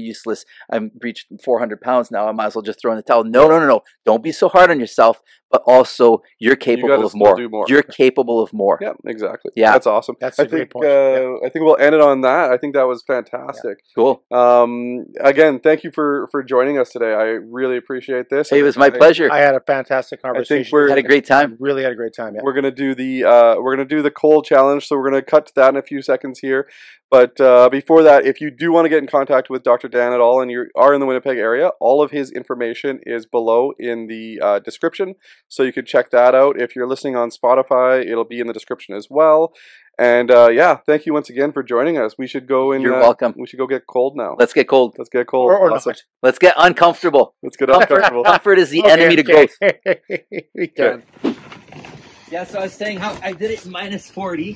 reached 400 pounds now, I might as well just throw in the towel. No. Don't be so hard on yourself, but also you're capable of more. You're capable of more. Yeah, exactly. Yeah. That's awesome. That's a great point. I think we'll end it on that. I think that was fantastic. Yeah. Cool. Again, thank you for joining us today. I really appreciate this. Hey, it was my pleasure. I had a fantastic conversation. I think we had a great time. Really had a great time. Yeah. We're gonna do the cold challenge, so we're gonna cut to that in a few seconds here. But before that, if you do want to get in contact with Dr. Dan at all and you are in the Winnipeg area, all of his information is below in the description, so you can check that out. If you're listening on Spotify, it'll be in the description as well. And thank you once again for joining us. We should go in. You're welcome. We should go get cold now. Let's get cold. Let's get cold. Or awesome. not. Let's get uncomfortable. Let's get uncomfortable. Comfort is the enemy to growth. We can. Yeah, so I was saying how I did it minus 39.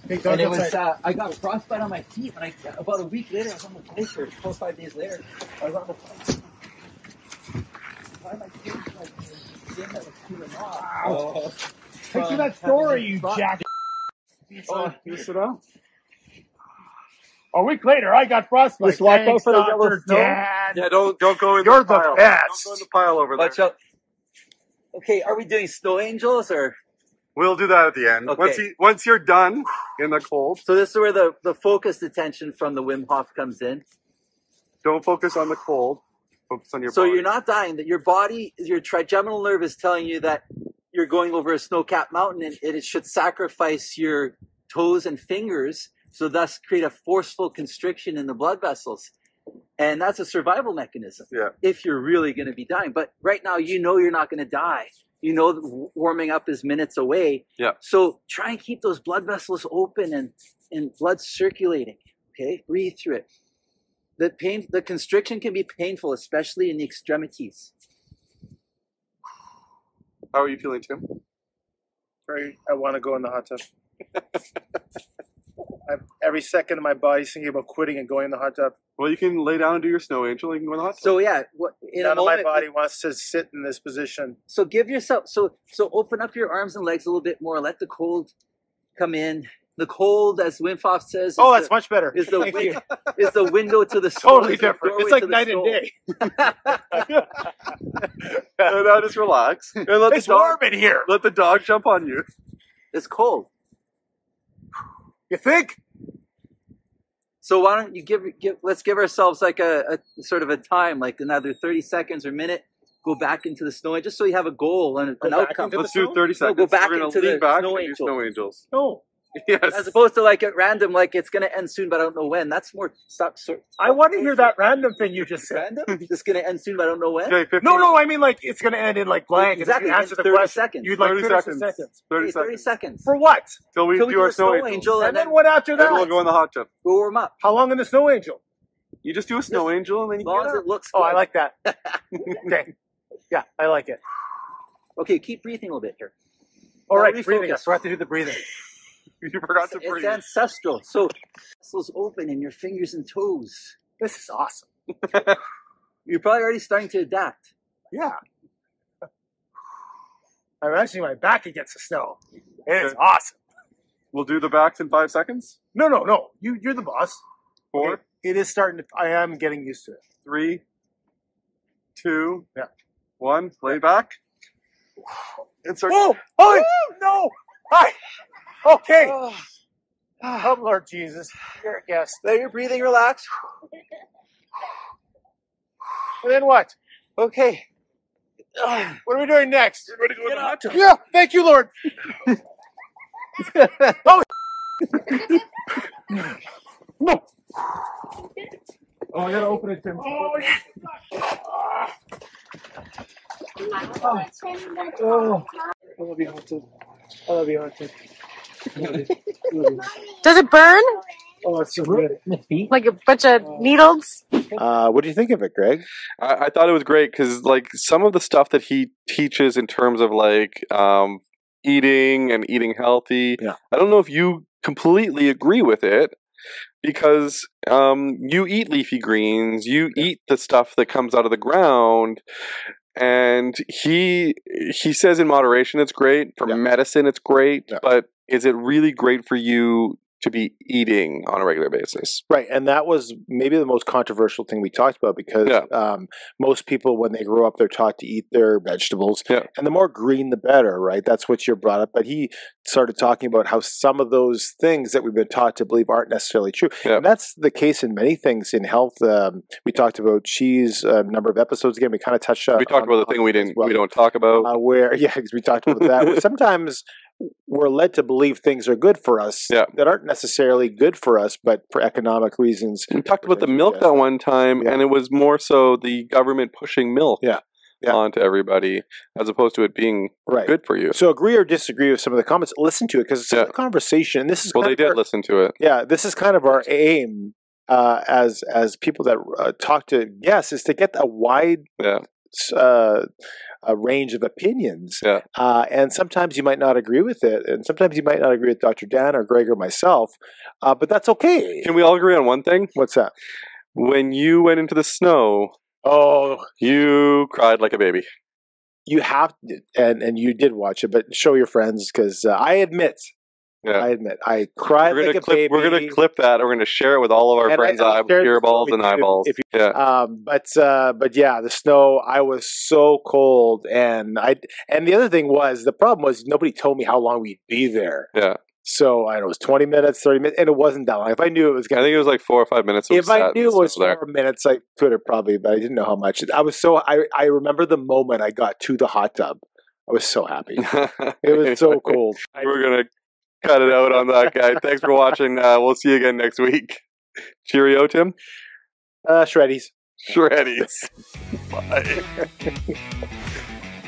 Hey, and it was, I got a frostbite on my feet, and about a week later, I was on the bike, or 4 or 5 days later, I was on the bike. Why am I feeling like this? Wow. Picture that story, you jack. You sit down. A week later, I got frostbite. Just watch out Thanks, for the yellow Dr. snow. Dan. Yeah, don't go in You're the pile. the best. Don't go in the pile over there. Watch out. Okay, are we doing snow angels or? We'll do that at the end. Okay. Once you're done in the cold, So this is where the focused attention from the Wim Hof comes in. don't focus on the cold. Focus on your So body. you're not dying. That your body, your trigeminal nerve is telling you that you're going over a snow-capped mountain, and it should sacrifice your toes and fingers, so thus create a forceful constriction in the blood vessels. And that's a survival mechanism. Yeah. If you're really going to be dying. But right now, you know you're not going to die. You know warming up is minutes away. Yeah. So try and keep those blood vessels open and blood circulating. Okay? Breathe through it. The constriction can be painful, especially in the extremities. How are you feeling, Tim? I want to go in the hot tub. Every second of my body's thinking about quitting and going in the hot tub. Well, you can lay down and do your snow angel. You can go in the hot tub. So yeah, in None a of my moment, body wants to sit in this position. so give yourself so open up your arms and legs a little bit more. Let the cold come in. The cold, as Wim Hof says, Oh, that's much better. is Thank you. the window to the soul. Totally It's the different. doorway It's like to the night and soul. day. And now just relax. And let It's warm in here. Let the dog jump on you. It's cold. You think? So why don't you let's give ourselves like a sort of a time, like another 30 seconds or minute. Go back into the snow, just so you have a goal and an back outcome. into the Let's do snow? 30 seconds. go back We're gonna into lean the back snow and do angel. snow angels. No. Yes. As opposed to like at random, like it's going to end soon, but I don't know when. That's more I want to hear that random thing you just said. random. It's going to end soon, but I don't know when. Okay, 15. No, I mean like it's going to end in like blank. Exactly, And if you answer the 30 question, seconds. you'd like 30 finish seconds. the sentence. 30 Okay, 30 seconds. For what? Till we Till we do our snow angel. angel, And then what after Then we'll that? go in the hot tub. Go warm up. How long in the snow angel? You just do a snow angel and then As you long get as up. it looks Oh, good. I like that. Okay. Yeah, I like it. Okay, keep breathing a little bit here. All Now right, refocus. breathing. So I have to do the breathing. You forgot to It's breathe. ancestral. So muscles open in your fingers and toes. This is awesome. You're probably already starting to adapt. Yeah. I'm actually my back against the snow. It is awesome. We'll do the backs in 5 seconds. No. You're the boss. 4, Okay, it is starting to. I am getting used to it. 3, 2, Yeah. 1. Lay back. And start. Oh no! Hi. Okay. Oh, Lord Jesus, you're a guest. Let your breathing relax. And then what? Okay. What are we doing next? We're going to go in the hot tub. Yeah, thank you, Lord. No. Oh, I gotta open it, Tim. Oh, Oh, I love you, Hunter. I love you, Hunter. Does it burn? Oh, it's so good. Like a bunch of needles? what do you think of it, Greg? I thought it was great because like some of the stuff that he teaches in terms of like eating and eating healthy, Yeah. I don't know if you completely agree with it because you eat leafy greens, you eat the stuff that comes out of the ground, and he says in moderation it's great for Yeah. medicine, it's great, Yeah. but is it really great for you to be eating on a regular basis? Right, and that was maybe the most controversial thing we talked about because most people, when they grow up, they're taught to eat their vegetables, Yeah. and the more green, the better, right? That's what you're brought up. But he started talking about how some of those things that we've been taught to believe aren't necessarily true, Yeah. and that's the case in many things in health. We talked about cheese a number of episodes ago. We kind of touched on. We talked about the thing we don't talk about. Because we talked about that. Where sometimes we're led to believe things are good for us Yeah. that aren't necessarily good for us, but for economic reasons. We talked about the milk that one time, Yeah. and it was more so the government pushing milk Yeah. onto everybody, as opposed to it being Right. good for you. So agree or disagree with some of the comments. Listen to it because it's Yeah. a conversation. And this is Well, kind they of did listen to it. Yeah, this is kind of our aim as people that talk to guests is to get a wide Yeah. a range of opinions. Yeah. And sometimes you might not agree with it, and sometimes you might not agree with Dr. Dan or Greg or myself, but that's okay. Can we all agree on one thing? What's that? When you went into the snow, Oh, you cried like a baby. you have to, and you did watch it, but show your friends because I admit, I cried like a baby. We're gonna clip that. We're gonna share it with all of our friends' earballs and eyeballs. But yeah, the snow. I was so cold, and the other thing was the problem was nobody told me how long we'd be there. Yeah. So I don't know, it was 20 minutes, 30 minutes, and it wasn't that long. If I knew it was going to... I think it was like 4 or 5 minutes. If I knew it was 4 minutes, I could have probably, but I didn't know how much. I remember the moment I got to the hot tub. I was so happy. It was so cold. We're going to cut it out on that, guy. Thanks for watching. We'll see you again next week. Cheerio, Tim. Shreddies. Shreddies. Bye.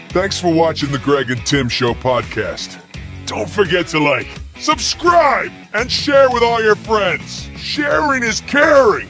Thanks for watching the Greg and Tim Show podcast. Don't forget to like, subscribe, and share with all your friends. Sharing is caring.